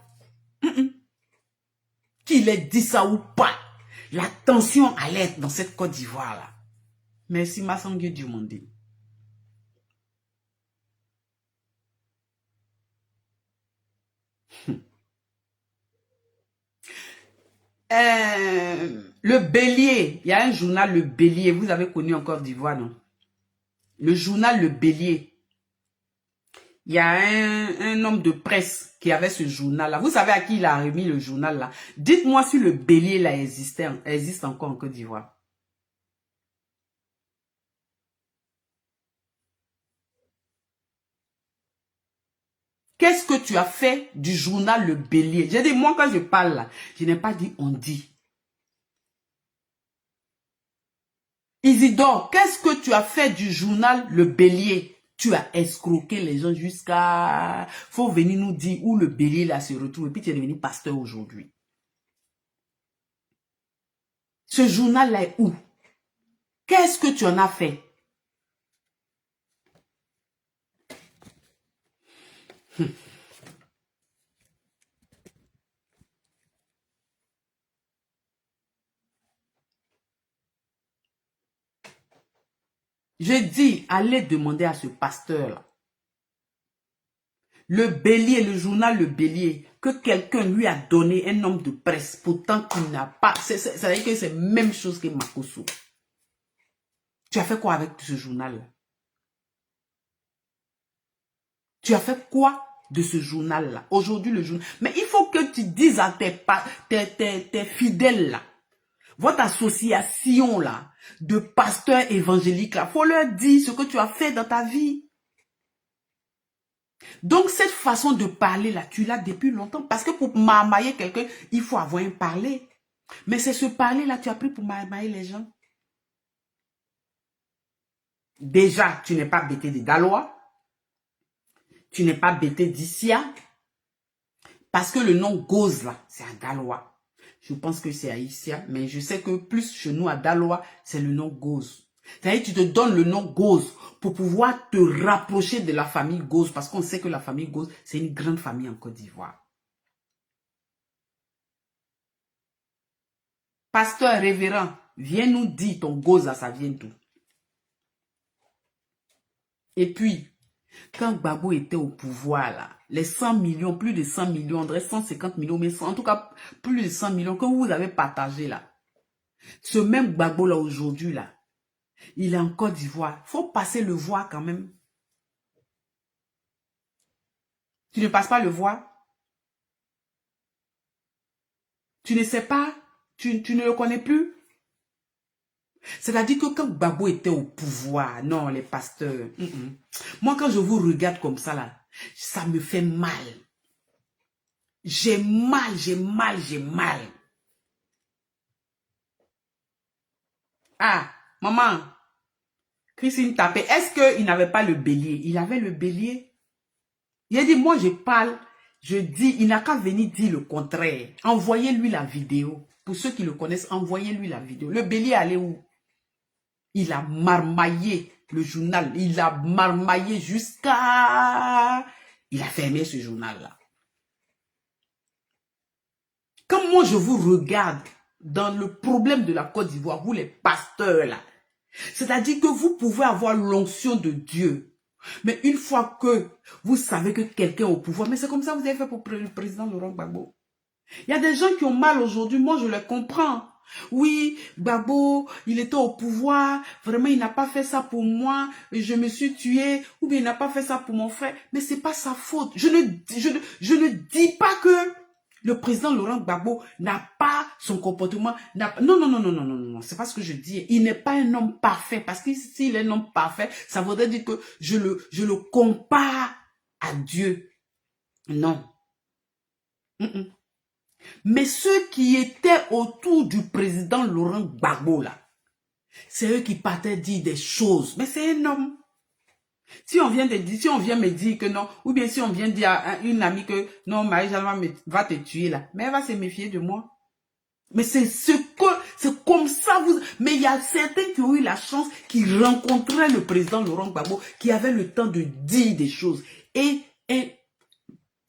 S1: Qu'il ait dit ça ou pas. La tension allait être dans cette Côte d'Ivoire là. Merci Massangue du monde. Le Bélier, il y a un journal Le Bélier, vous avez connu en Côte d'Ivoire, non? Le journal Le Bélier. Il y a un homme de presse qui avait ce journal-là. Vous savez à qui il a remis le journal-là? Dites-moi si le Bélier là existe encore en Côte d'Ivoire. Qu'est-ce que tu as fait du journal Le Bélier? J'ai dit, moi quand je parle là, je n'ai pas dit on dit. Isidore, qu'est-ce que tu as fait du journal Le Bélier? Tu as escroqué les gens jusqu'à... Faut venir nous dire où le Bélier là se retrouve. Et puis tu es devenu pasteur aujourd'hui. Ce journal là est où? Qu'est-ce que tu en as fait? Je dis, allez demander à ce pasteur-là. Le Bélier, le journal Le Bélier, que quelqu'un lui a donné un homme de presse, pourtant qu'il n'a pas. Ça veut dire que c'est la même chose que Makosso. Tu as fait quoi avec ce journal-là? Tu as fait quoi de ce journal-là? Aujourd'hui, le journal. Mais il faut que tu dises à tes fidèles là, votre association là, de pasteurs évangéliques là, faut leur dire ce que tu as fait dans ta vie. Donc, cette façon de parler là, tu l'as depuis longtemps. Parce que pour marmailler quelqu'un, il faut avoir un parler. Mais c'est ce parler là, tu as pris pour marmailler les gens. Déjà, tu n'es pas bêté de Dalois. Tu n'es pas bêté d'Issia. Parce que le nom Goz là, c'est un Dalois. Je pense que c'est à Issia. Mais je sais que plus chez nous à Dalois, c'est le nom Goz. C'est-à-dire tu te donnes le nom Goz pour pouvoir te rapprocher de la famille Goz. Parce qu'on sait que la famille Goz, c'est une grande famille en Côte d'Ivoire. Pasteur révérend, viens nous dire ton Goz là, ça vient d'où? Et puis, quand Gbagbo était au pouvoir, là, les 100 millions, plus de 100 millions, on dirait 150 millions, mais en tout cas, plus de 100 millions que vous avez partagé là. Ce même Gbagbo là, aujourd'hui, là, il est en Côte d'Ivoire. Il faut passer le voir quand même. Tu ne passes pas le voir? Tu ne sais pas? Tu ne le connais plus? C'est-à-dire que quand Gbagbo était au pouvoir, non, les pasteurs, moi quand je vous regarde comme ça là, ça me fait mal. J'ai mal, j'ai mal, j'ai mal. Ah, maman, Christine tapait. Est-ce qu'il n'avait pas le bélier? Il avait le bélier. Il a dit, moi je parle, je dis, il n'a qu'à venir dire le contraire. Envoyez-lui la vidéo. Pour ceux qui le connaissent, envoyez-lui la vidéo. Le bélier allait où? Il a marmaillé le journal. Il a marmaillé jusqu'à... Il a fermé ce journal-là. Quand moi je vous regarde dans le problème de la Côte d'Ivoire, vous les pasteurs là, c'est-à-dire que vous pouvez avoir l'onction de Dieu. Mais une fois que vous savez que quelqu'un est au pouvoir, mais c'est comme ça que vous avez fait pour le président Laurent Gbagbo. Il y a des gens qui ont mal aujourd'hui, moi je les comprends. Oui, Gbagbo, il était au pouvoir, vraiment il n'a pas fait ça pour moi, je me suis tué, ou bien il n'a pas fait ça pour mon frère, mais c'est pas sa faute. Je ne dis pas que le président Laurent Gbagbo n'a pas son comportement. Non, non, non, non, non, non, non, c'est pas ce que je dis. Il n'est pas un homme parfait, parce que s'il est un homme parfait, ça voudrait dire que je le compare à Dieu. Non. Mais ceux qui étaient autour du président Laurent Gbagbo, là, c'est eux qui partaient dire des choses. Mais c'est un homme. Si on vient me dire que non, ou bien si on vient dire à une amie que non, Marie-Jeanne va te tuer là, mais elle va se méfier de moi. Mais c'est comme ça, mais il y a certains qui ont eu la chance, qui rencontraient le président Laurent Gbagbo, qui avaient le temps de dire des choses. Et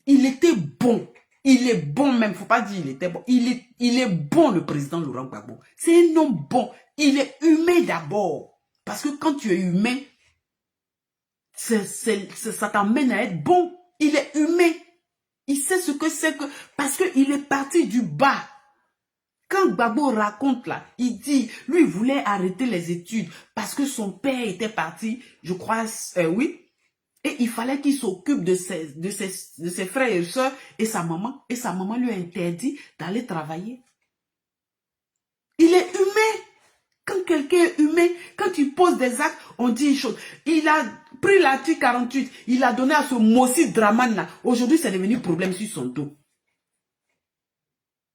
S1: il était bon. Il est bon même, faut pas dire il était bon. Il est bon le président Laurent Gbagbo. C'est un homme bon. Il est humain d'abord. Parce que quand tu es humain, ça t'emmène à être bon. Il est humain. Il sait ce que c'est que... Parce qu'il est parti du bas. Quand Gbagbo raconte là, il dit, lui il voulait arrêter les études parce que son père était parti, je crois, oui. Et il fallait qu'il s'occupe de ses frères et soeurs et sa maman. Et sa maman lui a interdit d'aller travailler. Il est humain. Quand quelqu'un est humain, quand il pose des actes, on dit une chose. Il a pris l'article 48, il a donné à ce Mossi Draman là. Aujourd'hui, c'est devenu problème sur son dos.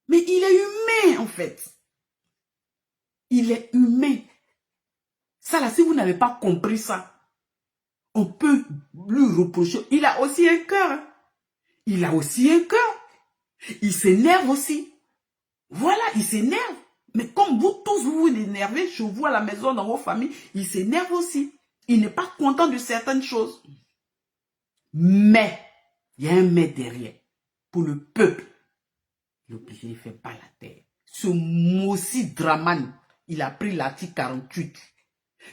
S1: Mais il est humain en fait. Il est humain. Ça là, si vous n'avez pas compris ça, on peut lui reprocher. Il a aussi un cœur. Hein. Il a aussi un cœur. Il s'énerve aussi. Voilà, il s'énerve. Mais comme vous tous, vous vous énervez chez vous à la maison, dans vos familles, il s'énerve aussi. Il n'est pas content de certaines choses. Mais, il y a un mais derrière. Pour le peuple, l'obligé ne fait pas la terre. Ce Mossi Draman, il a pris l'article 48.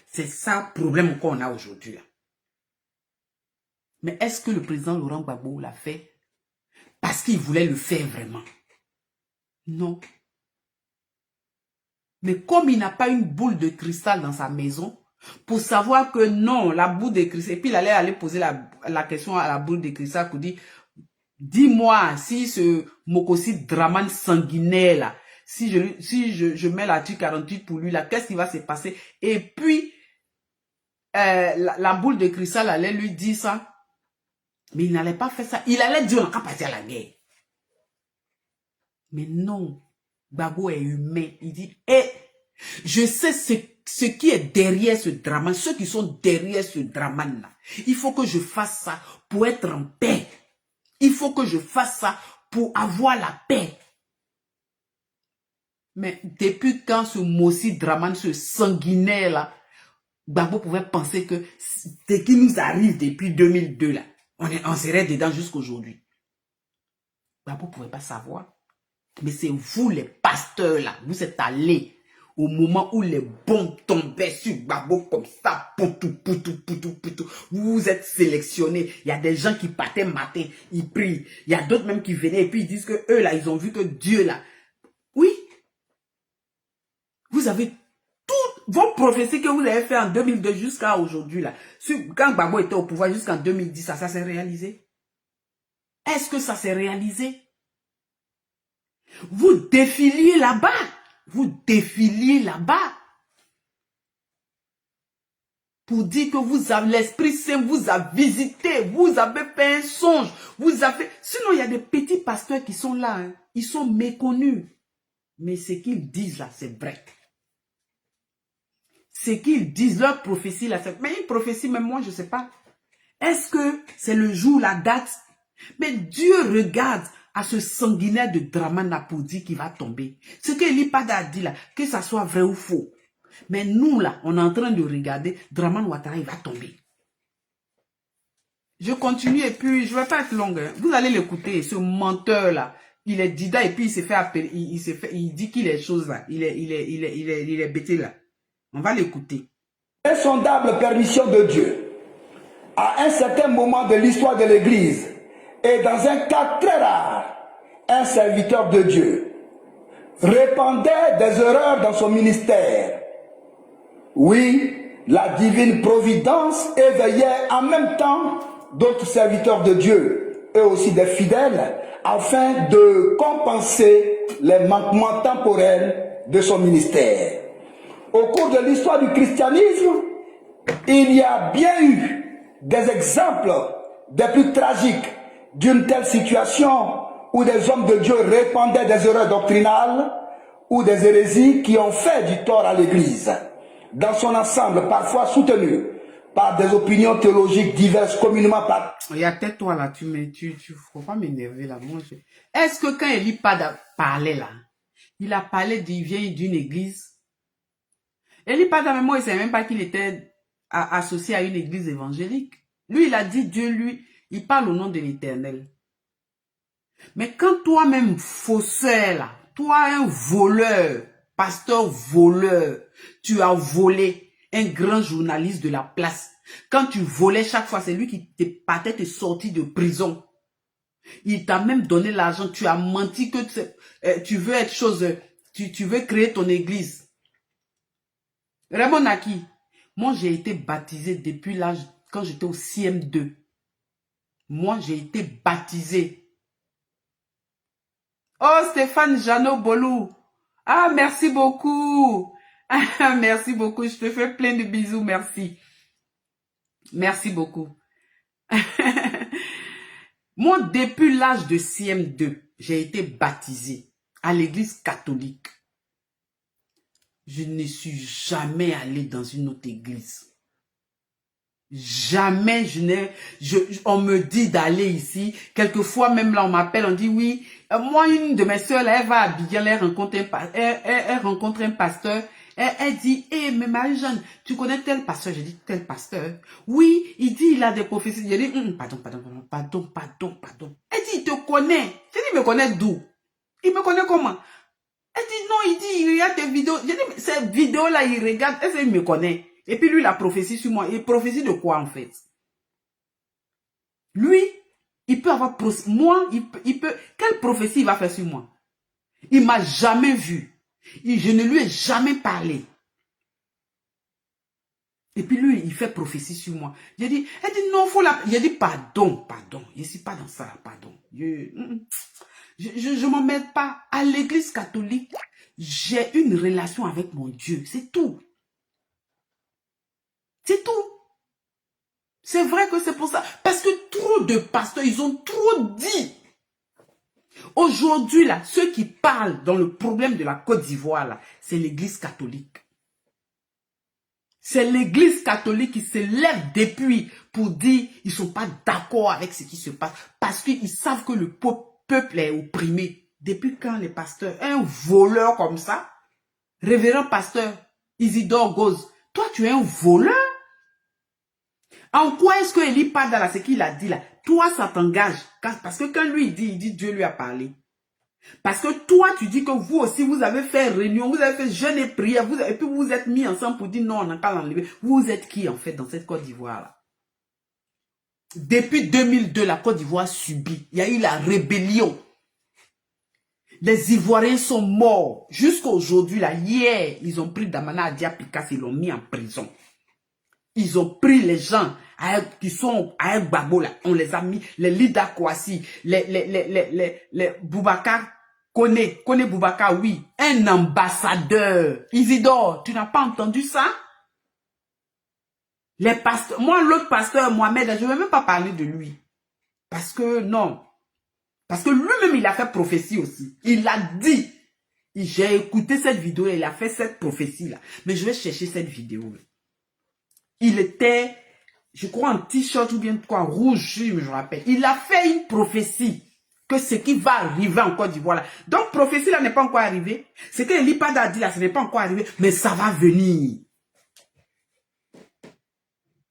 S1: C'est ça le problème qu'on a aujourd'hui. Mais est-ce que le président Laurent Gbagbo l'a fait parce qu'il voulait le faire vraiment? Non. Mais comme il n'a pas une boule de cristal dans sa maison, pour savoir que non, la boule de cristal, et puis il allait aller poser la question à la boule de cristal pour dire, dis-moi si ce Mokosi Draman sanguinaire là, si je mets l'article 48 pour lui là, qu'est-ce qui va se passer? Et puis, la boule de cristal allait lui dire ça. Mais il n'allait pas faire ça. Il allait dire, on n'a pas partir à la guerre. Mais non. Gbagbo est humain. Il dit, je sais ce qui est derrière ce drame, ceux qui sont derrière ce drame-là. Il faut que je fasse ça pour être en paix. Il faut que je fasse ça pour avoir la paix. Mais depuis quand ce Mokosi Draman, ce sanguinaire là, Gbagbo pouvait penser que ce qui nous arrive depuis 2002 là, on serait dedans jusqu'aujourd'hui. Gbagbo ne pouvait pas savoir. Mais c'est vous les pasteurs là, vous êtes allés au moment où les bombes tombaient sur Gbagbo comme ça, poutou. Vous vous êtes sélectionnés. Il y a des gens qui partaient matin, ils prient. Il y a d'autres même qui venaient et puis ils disent que eux là, ils ont vu que Dieu là. Oui. Vous avez toutes vos prophéties que vous avez fait en 2002 jusqu'à aujourd'hui là. Quand Gbagbo était au pouvoir jusqu'en 2010, ça s'est réalisé? Est-ce que ça s'est réalisé? Vous défiliez là-bas. Vous défiliez là-bas. Pour dire que vous avez l'Esprit Saint, vous a visité, vous avez fait un songe, vous avez... Sinon, il y a des petits pasteurs qui sont là, hein. Ils sont méconnus. Mais ce qu'ils disent là, c'est vrai. Ce qu'ils disent, leur prophétie là, c'est... Mais une prophétie, même moi, je ne sais pas. Est-ce que c'est le jour, la date? Mais Dieu regarde à ce sanguinaire de Draman Napoudi qui va tomber. Ce que Elipada a dit là, que ça soit vrai ou faux. Mais nous là, on est en train de regarder, Draman Ouattara, il va tomber. Je continue et puis je ne vais pas être longue. Hein. Vous allez l'écouter, ce menteur là. Il est dida et puis il s'est fait appeler, il dit qu'il est chose là. Il est bêté là. On va l'écouter.
S2: Insondable permission de Dieu, à un certain moment de l'histoire de l'Église, et dans un cas très rare, un serviteur de Dieu répandait des erreurs dans son ministère. Oui, la divine providence éveillait en même temps d'autres serviteurs de Dieu, eux aussi des fidèles, afin de compenser les manquements temporels de son ministère. Au cours de l'histoire du christianisme, il y a bien eu des exemples des plus tragiques d'une telle situation où des hommes de Dieu répandaient des erreurs doctrinales ou des hérésies qui ont fait du tort à l'Église, dans son ensemble, parfois soutenues par des opinions théologiques diverses communément par...
S1: Il y a peut-être toi là, tu faut pas m'énerver là. Est-ce que quand Elipada parlait là, il a parlé qu'il vient d'une église? Elipada, même moi, il ne savait même pas qu'il était associé à une église évangélique. Lui, il a dit Dieu, lui, il parle au nom de l'Éternel. Mais quand toi-même, fausseur là, toi un voleur, pasteur voleur, tu as volé un grand journaliste de la place. Quand tu volais chaque fois, c'est lui qui te partait te sortir de prison. Il t'a même donné l'argent, tu as menti que tu veux être chose, tu veux créer ton église. Raymond Naki, moi j'ai été baptisé depuis l'âge, quand j'étais au CM2. Moi j'ai été baptisé. Oh, Stéphane Jeannot Bolou. Ah, merci beaucoup. Ah, merci beaucoup. Je te fais plein de bisous. Merci. Merci beaucoup. Moi, depuis l'âge de CM2, j'ai été baptisé à l'église catholique. Je ne suis jamais allé dans une autre église. Jamais on me dit d'aller ici. Quelquefois, même là, on m'appelle, on dit oui. Moi, une de mes soeurs, elle va à Abidjan, elle rencontre un pasteur. Elle dit, mais Marie-Jeanne, tu connais tel pasteur? J'ai dit, tel pasteur? Oui, il dit, il a des prophéties. J'ai dit, pardon. Elle dit, il te connaît. J'ai dit, il me connaît d'où? Il me connaît comment? Elle dit, non, il dit, il regarde tes vidéos. J'ai dit, mais cette vidéo-là, il regarde, est-ce qu'il me connaît? Et puis lui, il a prophétie sur moi. Il prophétie de quoi, en fait? Lui, il peut avoir... Moi, il peut... Quelle prophétie il va faire sur moi? Il m'a jamais vu. Je ne lui ai jamais parlé. Et puis lui, il fait prophétie sur moi. J'ai dit, elle dit non, faut la... J'ai dit pardon. Je ne suis pas dans ça, là, pardon. Je m'en mêle pas. À l'église catholique, j'ai une relation avec mon Dieu. C'est tout. C'est tout. C'est vrai que c'est pour ça. Parce que trop de pasteurs, ils ont trop dit. Aujourd'hui, là, ceux qui parlent dans le problème de la Côte d'Ivoire, là, c'est l'église catholique. C'est l'église catholique qui se lève depuis pour dire qu'ils ne sont pas d'accord avec ce qui se passe. Parce qu'ils savent que le peuple est opprimé. Depuis quand les pasteurs, un voleur comme ça, révérend pasteur Isidore Goz, toi tu es un voleur? En quoi est-ce que Eli Pada, là, ce qu'il a dit là, toi ça t'engage? Parce que quand lui il dit Dieu lui a parlé. Parce que toi, tu dis que vous aussi, vous avez fait réunion, vous avez fait jeûne et prière, et puis vous vous êtes mis ensemble pour dire non, on n'a pas l'enlever. Vous êtes qui en fait dans cette Côte d'Ivoire-là? Depuis 2002, la Côte d'Ivoire subit. Il y a eu la rébellion. Les Ivoiriens sont morts. Jusqu'à aujourd'hui, là, hier, ils ont pris Damana Adia Pikas, ils l'ont mis en prison. Ils ont pris les gens qui sont à Gbagbo, là. On les a mis, les Lida Kouassi, les Boubacar Kone Boubacar, oui. Un ambassadeur. Isidore, tu n'as pas entendu ça? Les pasteurs, moi, l'autre pasteur, Mohamed, je ne vais même pas parler de lui. Parce que, non. Parce que lui-même, il a fait prophétie aussi. Il a dit. J'ai écouté cette vidéo, il a fait cette prophétie-là. Mais je vais chercher cette vidéo. Il était, je crois, en t-shirt ou bien quoi, rouge, je me rappelle. Il a fait une prophétie que ce qui va arriver en Côte d'Ivoire là. Donc, prophétie là n'est pas encore arrivé. Ce que l'IPAD a dit là, ce n'est pas encore arrivé, mais ça va venir.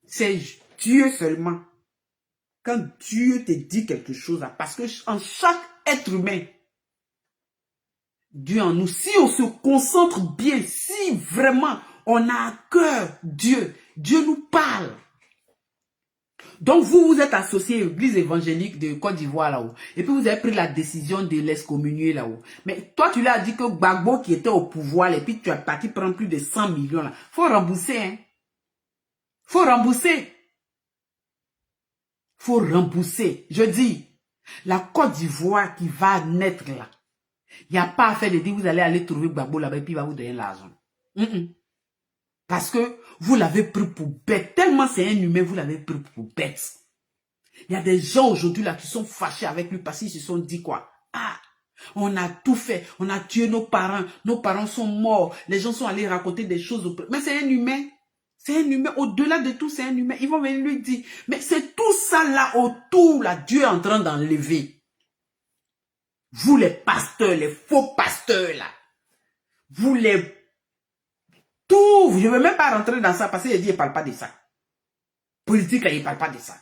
S1: C'est Dieu seulement. Quand Dieu te dit quelque chose là, parce que en chaque être humain, Dieu en nous, si on se concentre bien, si vraiment on a à cœur Dieu, Dieu nous parle. Donc vous, vous êtes associé à l'église évangélique de Côte d'Ivoire là-haut. Et puis vous avez pris la décision de l'excommunier là-haut. Mais toi, tu lui as dit que Gbagbo qui était au pouvoir, et puis tu as parti prendre plus de 100 millions là. Faut rembourser, hein. Faut rembourser. Faut rembourser. Je dis, la Côte d'Ivoire qui va naître là, il n'y a pas à faire de dire vous allez aller trouver Gbagbo là-bas et puis il va vous donner l'argent. Parce que vous l'avez pris pour bête. Tellement c'est un humain, vous l'avez pris pour bête. Il y a des gens aujourd'hui là qui sont fâchés avec lui parce qu'ils se sont dit quoi? Ah, on a tout fait. On a tué nos parents. Nos parents sont morts. Les gens sont allés raconter des choses. Mais c'est un humain. C'est un humain. Au-delà de tout, c'est un humain. Ils vont venir lui dire. Mais c'est tout ça là autour là. Dieu est en train d'enlever. Vous les pasteurs, les faux pasteurs là. Vous les... Tout, je ne veux même pas rentrer dans ça parce qu'il dit qu'il ne parle pas de ça. Politique, là, il ne parle pas de ça.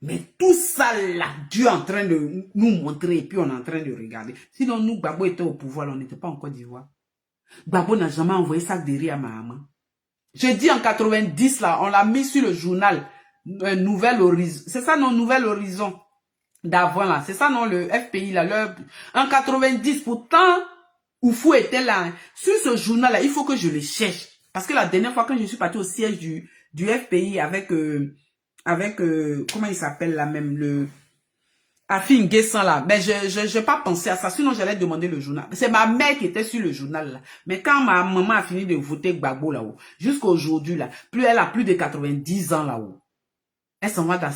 S1: Mais tout ça, là, Dieu est en train de nous montrer et puis on est en train de regarder. Sinon, nous, Gbagbo était au pouvoir, là, on n'était pas en Côte d'Ivoire. Gbagbo n'a jamais envoyé sac de riz à ma maman. Je dis en 90, là, on l'a mis sur le journal Nouvel Horizon. C'est ça, non, Nouvel Horizon d'avant, là. C'est ça, non, le FPI, là. En 90, pourtant... Oufou était là. Sur ce journal-là, il faut que je le cherche. Parce que la dernière fois, quand je suis parti au siège du FPI avec comment il s'appelle là même, le Afin Guessan là, mais je n'ai pas pensé à ça, sinon j'allais demander le journal. C'est ma mère qui était sur le journal là. Mais quand ma maman a fini de voter Gbagbo là-haut, jusqu'à aujourd'hui là, elle a plus de 90 ans là-haut. Elle s'en va dans,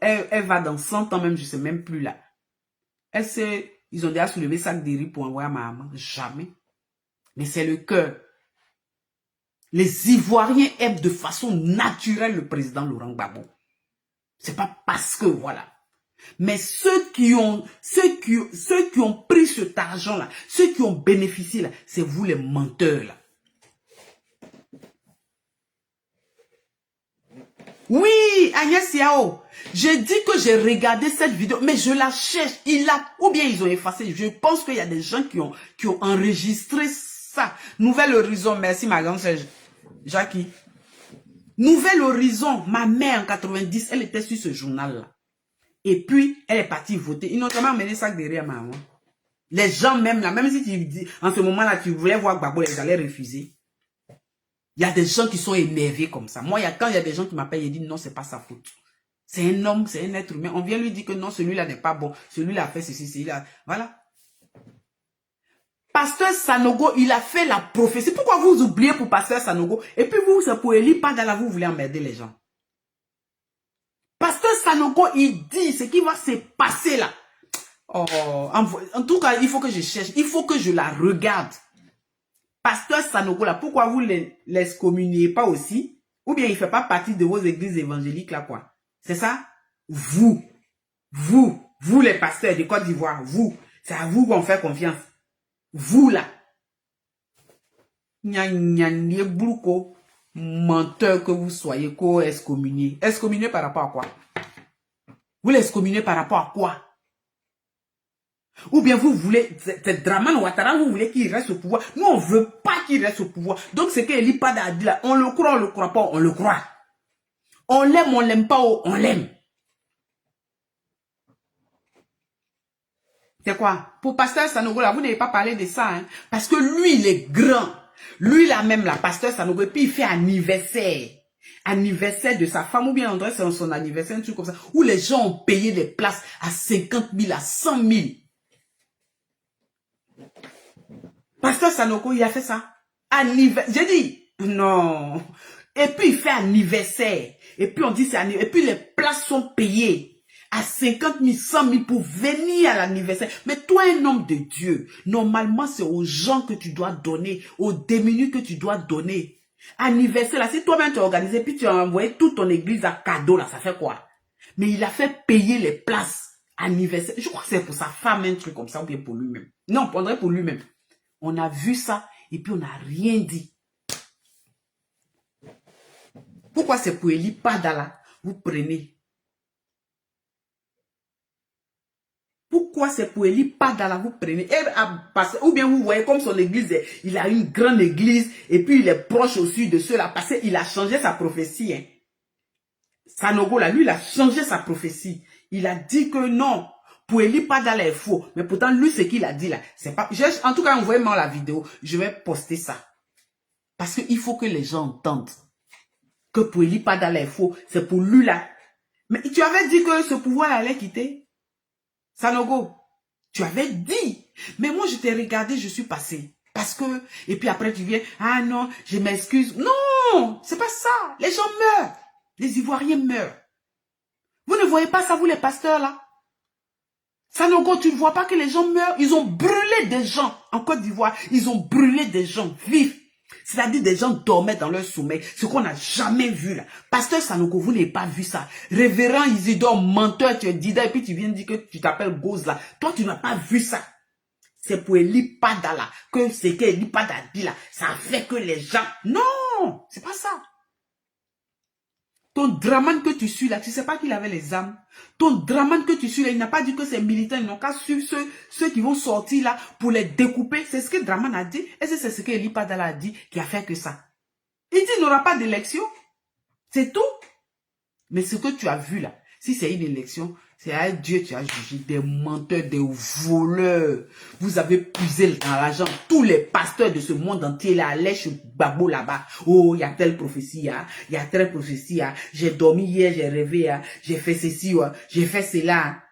S1: elle va dans 100 ans même, je sais même plus là. Ils ont déjà soulevé sac de riz pour envoyer à ma maman. Jamais. Mais c'est le cœur. Les Ivoiriens aiment de façon naturelle le président Laurent Gbagbo. C'est pas parce que, voilà. Mais ceux qui ont pris cet argent-là, ceux qui ont bénéficié là, c'est vous les menteurs là. Oui, Agnès Yao, j'ai dit que j'ai regardé cette vidéo, mais je la cherche. Ou bien ils ont effacé. Je pense qu'il y a des gens qui ont enregistré ça. Nouvel Horizon, merci ma grande sœur. Jackie. Nouvel Horizon, ma mère en 90, elle était sur ce journal-là. Et puis, elle est partie voter. Ils n'ont tellement mené ça derrière maman. Les gens même là, même si tu dis, en ce moment-là, tu voulais voir Gbagbo, ils allaient refuser. Il y a des gens qui sont énervés comme ça. Moi, quand il y a des gens qui m'appellent, ils disent non, c'est pas sa faute. C'est un homme, c'est un être humain. On vient lui dire que non, celui-là n'est pas bon. Celui-là a fait ceci, celui-là. Voilà. Pasteur Sanogo, il a fait la prophétie. Pourquoi vous oubliez pour Pasteur Sanogo? Et puis vous, c'est pour Eli Padala, vous voulez emmerder les gens. Pasteur Sanogo, il dit ce qui va se passer là. Oh, en tout cas, il faut que je cherche. Il faut que je la regarde. Pasteur Sanogo là, pourquoi vous l'excommuniez pas aussi? Ou bien il ne fait pas partie de vos églises évangéliques là quoi? C'est ça? Vous les pasteurs de Côte d'Ivoire, vous, c'est à vous qu'on fait confiance. Vous là, menteur que vous soyez, co-excommunié. Excommunié par rapport à quoi? Vous l'excommuniez par rapport à quoi? Ou bien vous voulez, c'est Dramane Ouattara, vous voulez qu'il reste au pouvoir. Nous, on ne veut pas qu'il reste au pouvoir. Donc, ce qu'Eli Pada a dit là, on le croit pas, on le croit. On l'aime pas, on l'aime. C'est quoi? Pour Pasteur Sanogo, là, vous n'avez pas parlé de ça, hein? Parce que lui, il est grand. Lui, là même, là, Pasteur Sanogo, et puis il fait anniversaire. Anniversaire de sa femme, ou bien on dirait c'est son anniversaire, un truc comme ça, où les gens ont payé des places à 50 000, à 100 000. Pasteur Sanogo, il a fait ça. J'ai dit, non. Et puis, il fait anniversaire. Et puis, on dit c'est anniversaire. Et puis, les places sont payées à 50 000, 100 000 pour venir à l'anniversaire. Mais toi, un homme de Dieu, normalement, c'est aux gens que tu dois donner, aux démunis que tu dois donner. Anniversaire, là, si toi-même tu as organisé, puis tu as envoyé toute ton église à cadeau, là, ça fait quoi? Mais il a fait payer les places. Anniversaire. Je crois que c'est pour sa femme, un truc comme ça, ou bien pour lui-même. Non, on dirait pour lui-même. On a vu ça, et puis on n'a rien dit. Pourquoi c'est pour Eli Padala? Vous prenez. Pourquoi c'est pour Eli Padala? Vous prenez. Ou bien vous voyez comme son église, il a une grande église, et puis il est proche aussi de ceux-là, parce qu'il a changé sa prophétie. Hein. Sanogo, là, lui, il a changé sa prophétie. Il a dit que non, pour Eli Padala est faux. Mais pourtant, lui, ce qu'il a dit là, c'est pas... En tout cas, envoyez-moi la vidéo, je vais poster ça. Parce qu'il faut que les gens entendent que pour Eli Padala est faux, c'est pour lui là. Mais tu avais dit que ce pouvoir allait quitter. Sanogo, tu avais dit. Mais moi, je t'ai regardé, je suis passé. Parce que, et puis après tu viens, ah non, je m'excuse. Non, c'est pas ça. Les gens meurent. Les Ivoiriens meurent. Vous ne voyez pas ça, vous les pasteurs là? Sanogo, tu ne vois pas que les gens meurent? Ils ont brûlé des gens en Côte d'Ivoire. Ils ont brûlé des gens vifs. C'est-à-dire des gens dormaient dans leur sommeil. Ce qu'on n'a jamais vu là. Pasteur Sanogo, vous n'avez pas vu ça. Révérend Isidore, menteur, tu es Dida, et puis tu viens dire que tu t'appelles Goz là. Toi, tu n'as pas vu ça. C'est pour Eli Padala que ce qu'Eli Padala dit là, ça fait que les gens... Non, c'est pas ça. Ton Dramane que tu suis là, tu sais pas qu'il avait les âmes. Ton Dramane que tu suis là, il n'a pas dit que ces militants, ils n'ont qu'à suivre ceux qui vont sortir là pour les découper. C'est ce que Dramane a dit. Et c'est ce que Eli Padala a dit qui a fait que ça. Il dit qu'il n'aura pas d'élection. C'est tout. Mais ce que tu as vu là, si c'est une élection, c'est à Dieu tu as jugé des menteurs, des voleurs. Vous avez puisé dans l'argent. Tous les pasteurs de ce monde entier là allaient chez Gbagbo là-bas. Oh, il y a telle prophétie, il y a telle prophétie. J'ai dormi hier, j'ai rêvé, j'ai fait ceci, j'ai fait cela.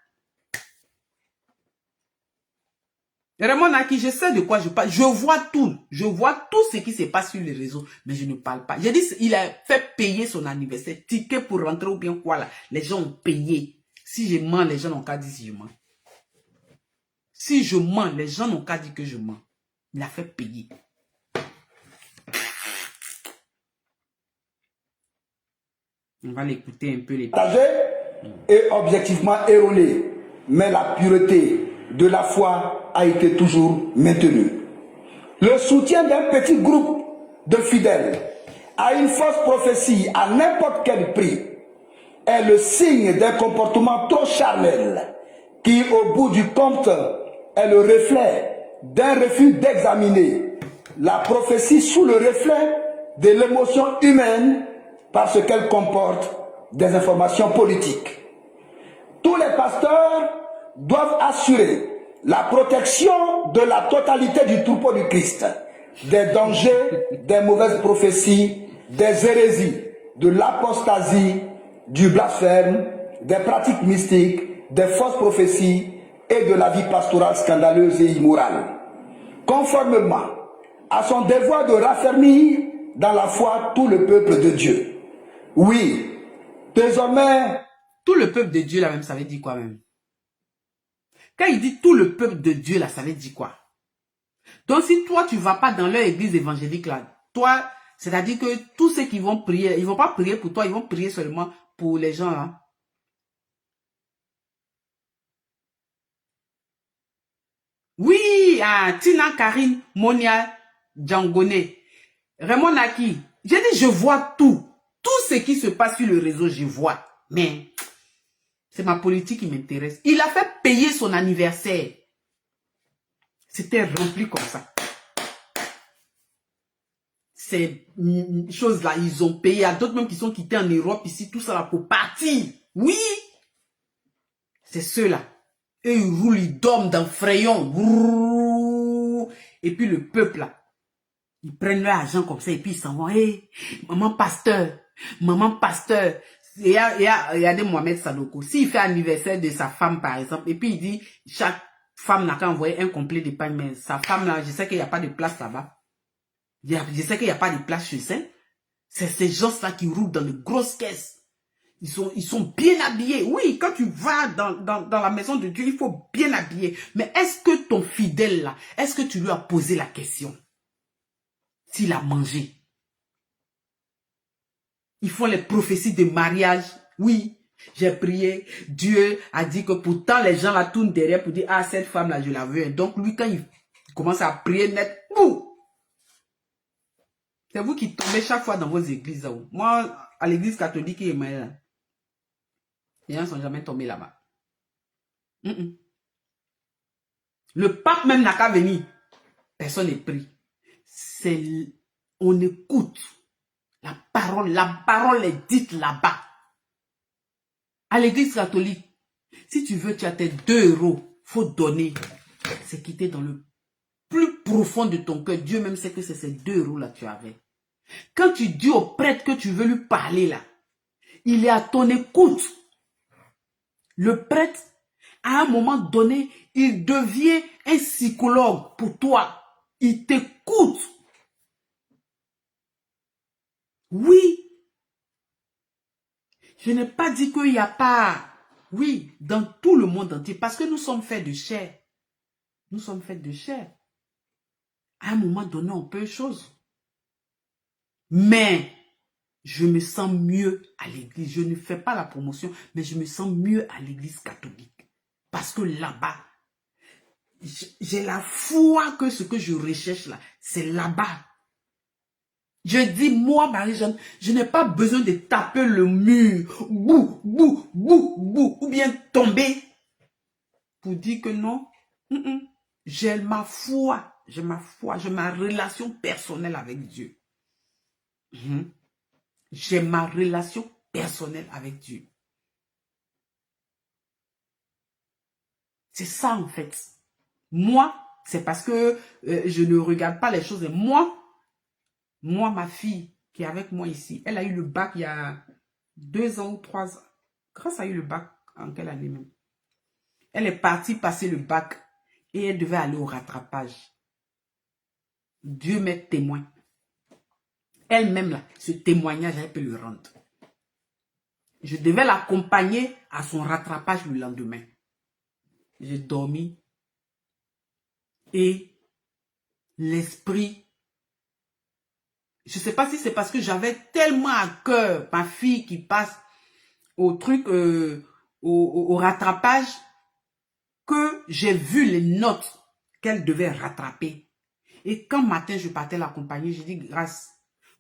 S1: Raymond Naki, je sais de quoi je parle. Je vois tout. Je vois tout ce qui se passe sur les réseaux. Mais je ne parle pas. J'ai dit, il a fait payer son anniversaire. Ticket pour rentrer ou bien quoi là. Les gens ont payé. Si je mens, les gens n'ont qu'à dire si je mens. Si je mens, les gens n'ont qu'à dire que je mens. Il a fait payer. On va l'écouter un peu.
S2: Et objectivement erroné. Mais la pureté de la foi a été toujours maintenue. Le soutien d'un petit groupe de fidèles à une fausse prophétie à n'importe quel prix est le signe d'un comportement trop charnel qui, au bout du compte, est le reflet d'un refus d'examiner la prophétie sous le reflet de l'émotion humaine parce qu'elle comporte des informations politiques. Tous les pasteurs doivent assurer la protection de la totalité du troupeau du Christ, des dangers, des mauvaises prophéties, des hérésies, de l'apostasie, du blasphème, des pratiques mystiques, des fausses prophéties et de la vie pastorale scandaleuse et immorale. Conformément à son devoir de raffermir dans la foi tout le peuple de Dieu. Oui, désormais...
S1: Tout le peuple de Dieu, là même, ça veut dire quoi même? Quand il dit tout le peuple de Dieu, là, ça veut dire quoi? Donc, si toi, tu ne vas pas dans leur église évangélique, là, toi, c'est-à-dire que tous ceux qui vont prier, ils ne vont pas prier pour toi, ils vont prier seulement pour les gens, là. Oui, ah, Tina, Karine, Monia, Djangone, Raymond Naki. J'ai dit, je vois tout. Tout ce qui se passe sur le réseau, je vois. Mais c'est ma politique qui m'intéresse. Il a fait payer son anniversaire. C'était rempli comme ça. Ces choses-là, ils ont payé. Il y a d'autres même qui sont quittés en Europe ici, tout ça là pour partir. Oui. C'est ceux-là. Eux, ils roulent, ils dorment dans Frayon. Et puis le peuple là, ils prennent leur argent comme ça et puis ils s'en vont. Hey, maman pasteur, maman pasteur. Il y a des Mohamed Sadoko. S'il fait anniversaire de sa femme par exemple, et puis il dit, chaque femme n'a qu'à envoyer un complet d'épargne, mais sa femme là, je sais qu'il n'y a pas de place là-bas. Je sais qu'il n'y a pas de place chez eux. C'est ces gens-là qui roulent dans de grosses caisses. Ils sont bien habillés. Oui, quand tu vas dans la maison de Dieu, il faut bien habiller. Mais est-ce que ton fidèle là, est-ce que tu lui as posé la question? S'il a mangé. Ils font les prophéties de mariage. Oui, j'ai prié. Dieu a dit que pourtant les gens la tournent derrière pour dire, ah, cette femme là, je la veux. Donc lui, quand il commence à prier net, bouh! C'est vous qui tombez chaque fois dans vos églises. Là. Moi, à l'église catholique, les gens ne sont jamais tombés là-bas. Le pape même n'a qu'à venir. Personne n'est pris. On écoute. La parole est dite là-bas. À l'église catholique, si tu veux, tu as tes 2 €. Faut donner. C'est quitter dans le plus profond de ton cœur. Dieu même sait que c'est ces 2 € là que tu avais. Quand tu dis au prêtre que tu veux lui parler là, il est à ton écoute. Le prêtre, à un moment donné, il devient un psychologue pour toi. Il t'écoute. Oui. Je n'ai pas dit qu'il n'y a pas, oui, dans tout le monde entier, parce que nous sommes faits de chair. Nous sommes faits de chair. À un moment donné, on peut chose. Mais, je me sens mieux à l'église. Je ne fais pas la promotion, mais je me sens mieux à l'église catholique. Parce que là-bas, j'ai la foi que ce que je recherche là, c'est là-bas. Je dis, moi, Marie-Jeanne, je n'ai pas besoin de taper le mur, bou, bou, bou, bou, ou bien tomber pour dire que non. J'ai ma foi, j'ai ma relation personnelle avec Dieu. J'ai ma relation personnelle avec Dieu. C'est ça en fait. Moi, c'est parce que je ne regarde pas les choses. Moi, ma fille qui est avec moi ici, elle a eu le bac il y a 2 ans ou 3 ans. Grâce à eu le bac, en quelle année même? Elle est partie passer le bac et elle devait aller au rattrapage. Dieu m'est témoin. Elle-même, là, ce témoignage, elle peut le rendre. Je devais l'accompagner à son rattrapage le lendemain. J'ai dormi et l'esprit, je ne sais pas si c'est parce que j'avais tellement à cœur ma fille qui passe au truc, au rattrapage, que j'ai vu les notes qu'elle devait rattraper. Et quand matin, je partais l'accompagner, j'ai dit, Grâce,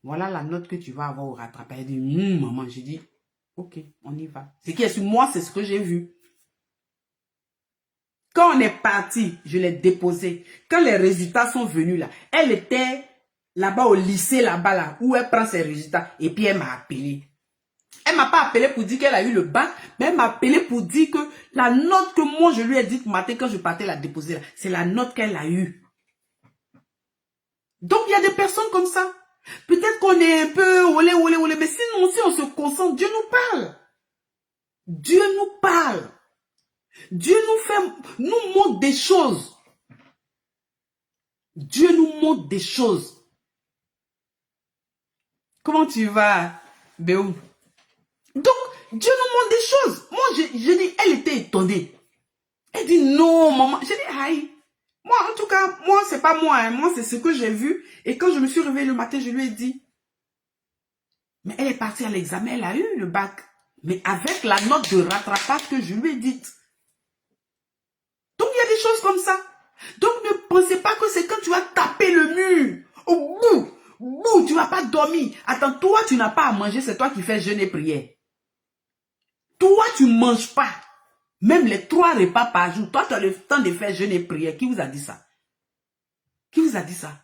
S1: voilà la note que tu vas avoir au rattrapage. Elle dit, maman, j'ai dit, ok, on y va. Ce qui est sur moi, c'est ce que j'ai vu. Quand on est parti, je l'ai déposé. Quand les résultats sont venus là, elle était là-bas au lycée, là-bas, là, où elle prend ses résultats. Et puis, elle m'a appelé. Elle m'a pas appelé pour dire qu'elle a eu le bac, mais elle m'a appelé pour dire que la note que moi, je lui ai dit ce matin quand je partais la déposer, c'est la note qu'elle a eue. Donc, il y a des personnes comme ça. Peut-être qu'on est un peu olé, mais sinon, si on se concentre, Dieu nous parle. Dieu nous parle. Dieu nous montre des choses. Dieu nous montre des choses. Comment tu vas, Béou? Donc, Dieu nous montre des choses. Moi, je dis, elle était étonnée. Elle dit, non, maman. J'ai dit, aïe. Moi, en tout cas, moi, c'est pas moi. Hein. Moi, c'est ce que j'ai vu. Et quand je me suis réveillée le matin, je lui ai dit. Mais elle est partie à l'examen, elle a eu le bac. Mais avec la note de rattrapage que je lui ai dite. Donc, il y a des choses comme ça. Donc, ne pensez pas que c'est quand tu vas taper le mur. Au bout, tu vas pas dormir. Attends, toi, tu n'as pas à manger, c'est toi qui fais jeûne et prière. Toi, tu ne manges pas. Même les 3 repas par jour. Toi, tu as le temps de faire jeûne et prière. Qui vous a dit ça? Qui vous a dit ça?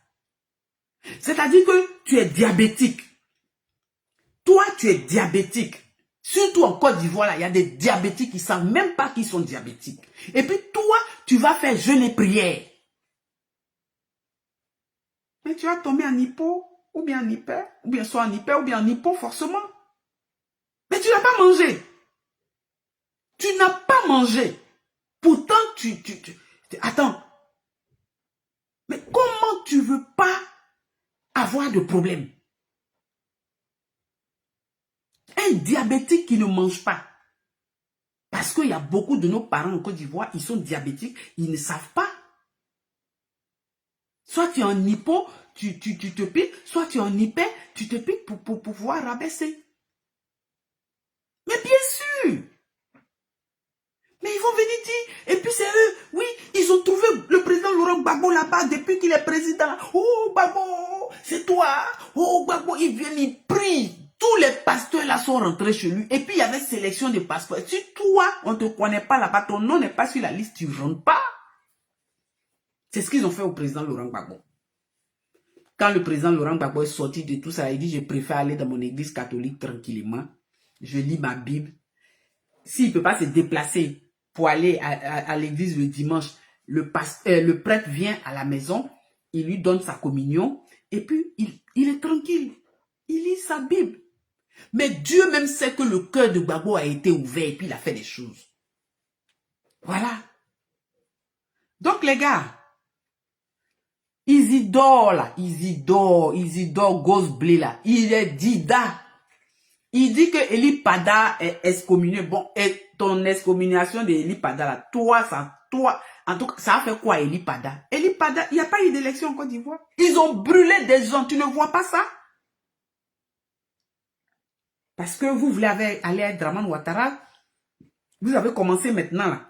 S1: C'est-à-dire que tu es diabétique. Toi, tu es diabétique. Surtout en Côte d'Ivoire, là, il y a des diabétiques qui ne savent même pas qu'ils sont diabétiques. Et puis toi, tu vas faire jeûne et prière. Mais tu vas tomber en hypo, ou bien en hyper, ou bien soit en hyper, ou bien en hypo forcément. Mais tu n'as pas mangé. Tu n'as pas mangé. Pourtant, attends. Mais comment tu veux pas avoir de problème? Un diabétique qui ne mange pas. Parce qu'il y a beaucoup de nos parents en Côte d'Ivoire, ils sont diabétiques, ils ne savent pas. Soit tu es en hypo, tu te piques, soit tu es en hyper, tu te piques pour pouvoir rabaisser. Mais bien sûr. Mais ils vont venir dire, et puis c'est eux, oui, ils ont trouvé le président Laurent Gbagbo là-bas depuis qu'il est président. Oh Gbagbo, c'est toi. Oh Gbagbo, ils viennent, ils prient. Tous les pasteurs là sont rentrés chez lui. Et puis il y avait sélection de passeports. Si toi, on ne te connaît pas là-bas, ton nom n'est pas sur la liste, tu ne rentres pas. C'est ce qu'ils ont fait au président Laurent Gbagbo. Quand le président Laurent Gbagbo est sorti de tout ça, il dit, je préfère aller dans mon église catholique tranquillement. Je lis ma Bible. S'il ne peut pas se déplacer pour aller à l'église le dimanche, le prêtre vient à la maison, il lui donne sa communion, et puis il est tranquille. Il lit sa Bible. Mais Dieu même sait que le cœur de Gbagbo a été ouvert, et puis il a fait des choses. Voilà. Donc les gars, Isidore là, Isidore Gosblé là, il est dida. Il dit que Eli Pada est excommunié. Bon, et ton excommuniation de Eli Pada là, toi, en tout cas, ça a fait quoi Eli Pada? Eli Pada, il n'y a pas eu d'élection en Côte d'Ivoire. Ils ont brûlé des gens, tu ne vois pas ça? Parce que vous voulez aller à Dramane Ouattara, vous avez commencé maintenant là.